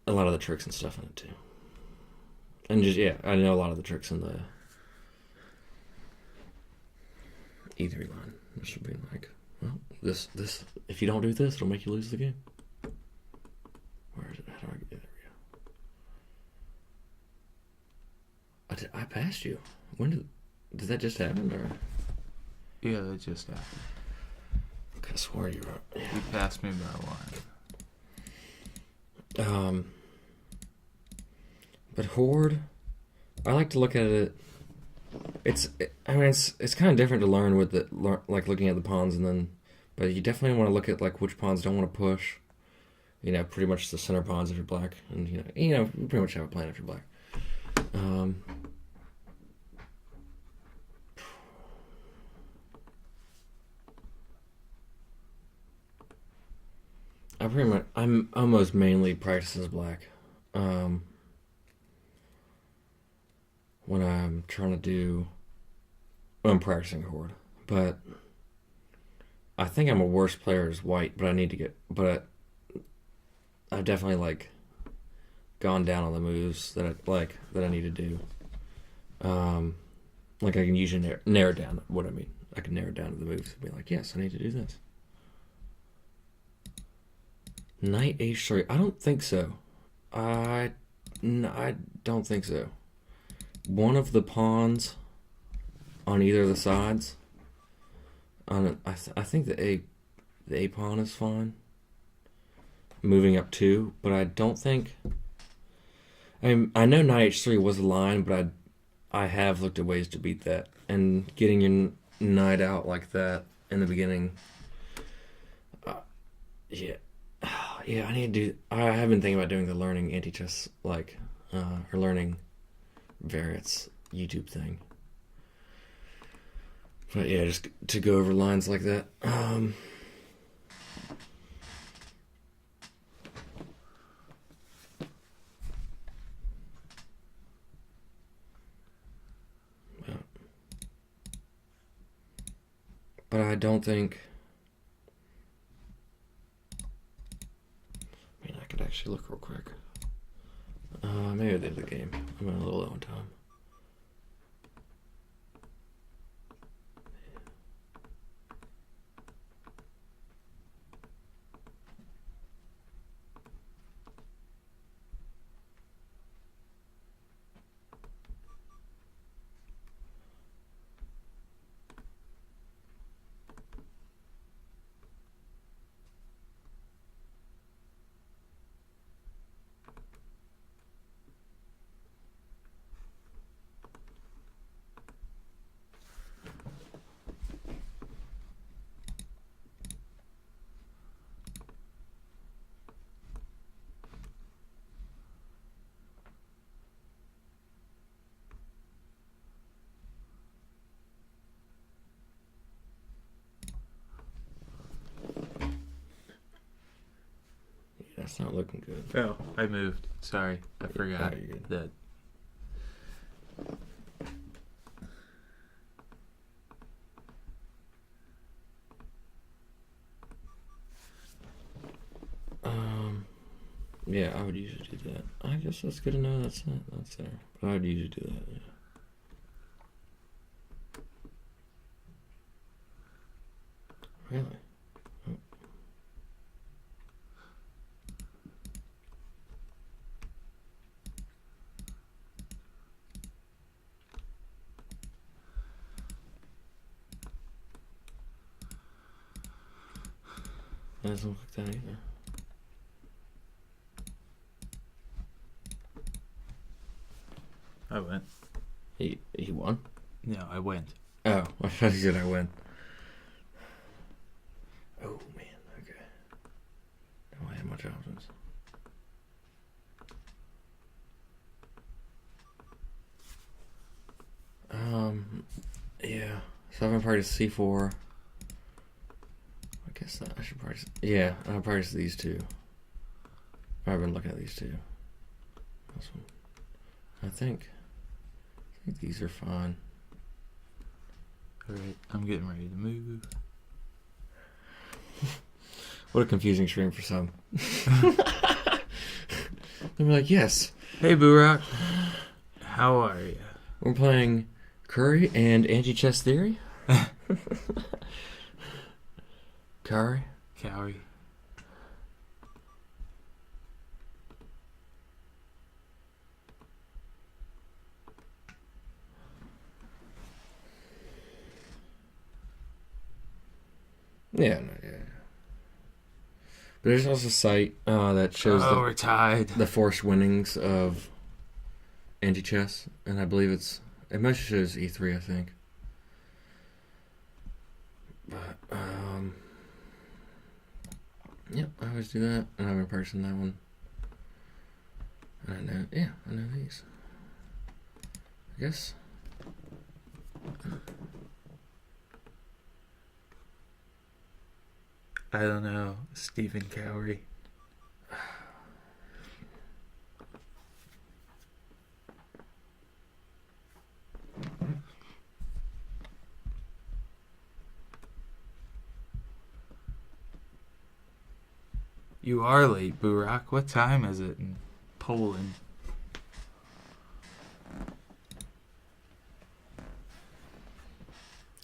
a lot of the tricks and stuff in it too. And just I know a lot of the tricks in the E3 line. This would be like, well, this if you don't do this, it'll make you lose the game. Where is it? How do I get there? I passed you. When did that just happen? Or? Yeah, that just happened. I could have swore you were. Yeah. You passed me by one. But Horde, I like to look at it. It's kind of different to learn with like looking at the pawns and then, but you definitely want to look at like which pawns don't want to push. Pretty much the center pawns if you're black, and you pretty much have a plan if you're black. I'm almost mainly practice as black. When I'm practicing Horde, but I think I'm a worse player as white. But I've definitely like gone down on the moves that I need to do. Like I can usually narrow down what I mean. I can narrow down to the moves and be like, yes, I need to do this. Knight H3. I don't think so. I don't think so. One of the pawns on either of the sides. I think the A pawn is fine. Moving up 2, but I don't think. I know Knight H3 was a line, but I have looked at ways to beat that, and getting your knight out like that in the beginning. Yeah, I need to do. I have been thinking about doing the learning anti-chess or learning variants YouTube thing. But yeah, just to go over lines like that. But I don't think. I could actually look real quick. Maybe at the end of the game. I'm in a little low on time. It's not looking good. Oh, I moved. Sorry, I forgot that. Yeah, I would usually do that. I guess that's good to know that's there. But I would usually do that, yeah. Really? Oh. That doesn't look like that either. I went. He won? No, I went. Oh, I thought you said I win. Oh, man, okay. Don't have much options. Yeah. So I've been practicing C4. I guess I should practice. Yeah, I'll practice these two. I've been looking at these two. This one. I think these are fine. Alright, I'm getting ready to move. What a confusing stream for some. They're like, yes. Hey, Burak. How are you? We're playing Curry and Anti-Chess Theory. Kauri. Kauri. Yeah, no, yeah. But there's also a site that shows we're tied. The forced winnings of anti-chess, and I believe it mostly shows E3, I think. But yep, I always do that, and I've been practicing that one. And I know these. I guess. I don't know, Stephen Kauri. You are late, Burak. What time is it in Poland?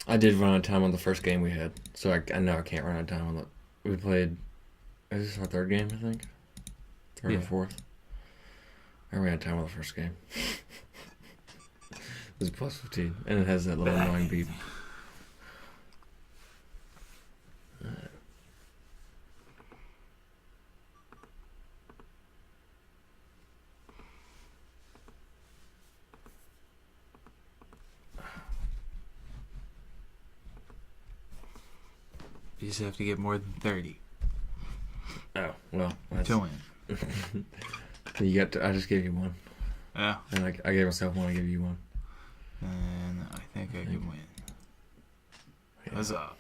I did run out of time on the first game we had, so I know I can't run out of time on the. We played. Is this our third game? I think. Third or fourth. I ran out of time on the first game. It was plus 15, and it has that little annoying beep. You just have to get more than 30. Oh, well. To win. You got. I just gave you one. Yeah. And I gave myself one. I gave you one. And I think I can win. Yeah. Huzzah.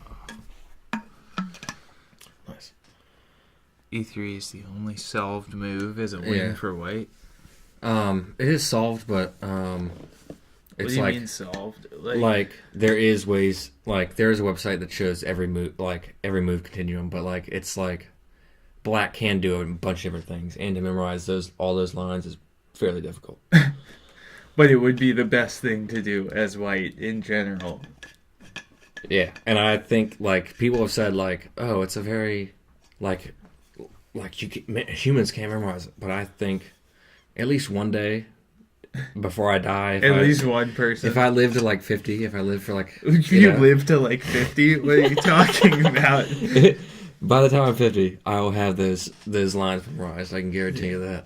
Nice. E3 is the only solved move as a win for white. It is solved, but it's what do you mean solved? Like there is ways. Like there is a website that shows every move continuum, but like it's like black can do a bunch of different things, and to memorize all those lines is fairly difficult. But it would be the best thing to do as white in general. Yeah, and I think like people have said like, oh, it's a very like humans can't memorize it, but I think at least one day before I die, at least one person. If I live to like 50, if I live for like, you live to like 50, what are you talking about? By the time I'm 50, I will have those lines memorized. I can guarantee you that.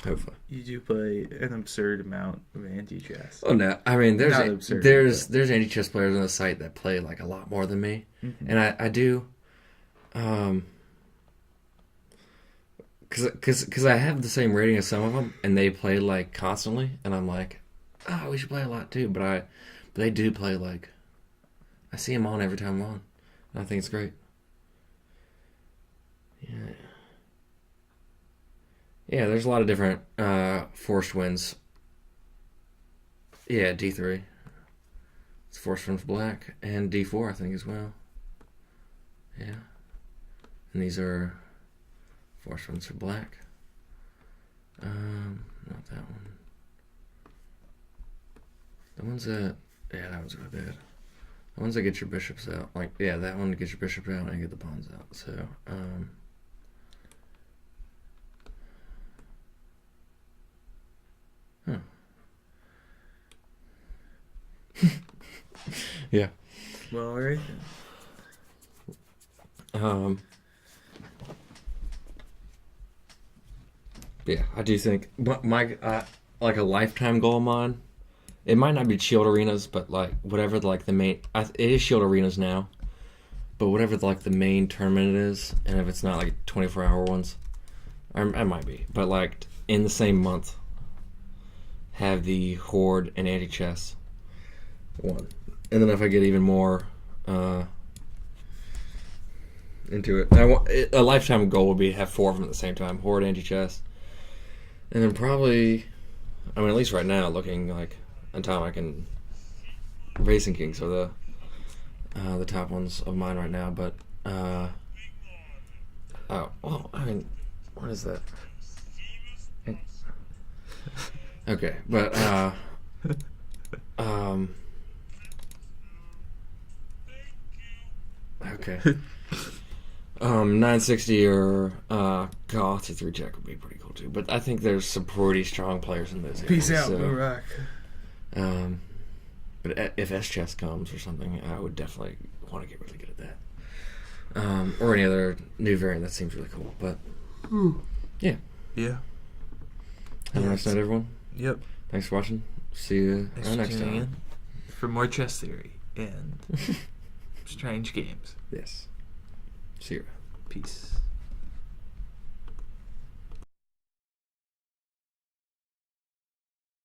Hopefully. You do play an absurd amount of anti-chess. Oh no, I mean there's anti-chess players on the site that play like a lot more than me, and I do, because I have the same rating as some of them, and they play like constantly, and I'm like, oh, we should play a lot too, but they do play like, I see them on every time I'm on. I think it's great. Yeah. Yeah, there's a lot of different forced winds. Yeah, D3. It's forced winds black. And D4, I think, as well. Yeah. And these are forced winds for black. Not that one. The ones that... Yeah, that one's really bad. The ones that get your bishops out. Like, yeah, that one gets your bishop out and get the pawns out. So, yeah. Well, alright then. Yeah, I do think my like a lifetime goal of mine. It might not be Shield Arenas, but like whatever like the main. It is Shield Arenas now, but whatever like the main tournament is, and if it's not like 24-hour ones, I might be. But like in the same month, have the Horde and Anti-Chess one, and then if I get even more into it, a lifetime goal would be to have 4 of them at the same time: Horde, Anti-Chess, and then probably, I mean, at least right now, looking like Atomic and Racing Kings are the top ones of mine right now. But oh well, I mean, what is that? Okay, but okay. 960 or Goth to 3 check would be pretty cool too. But I think there's some pretty strong players in those areas. Peace out, Barack. But if S-Chess comes or something, I would definitely want to get really good at that. Or any other new variant that seems really cool. But yeah. Yeah. Have a nice night, everyone. Yep. Thanks for watching. See you next time. For more chess theory and strange games. Yes. See you. Peace.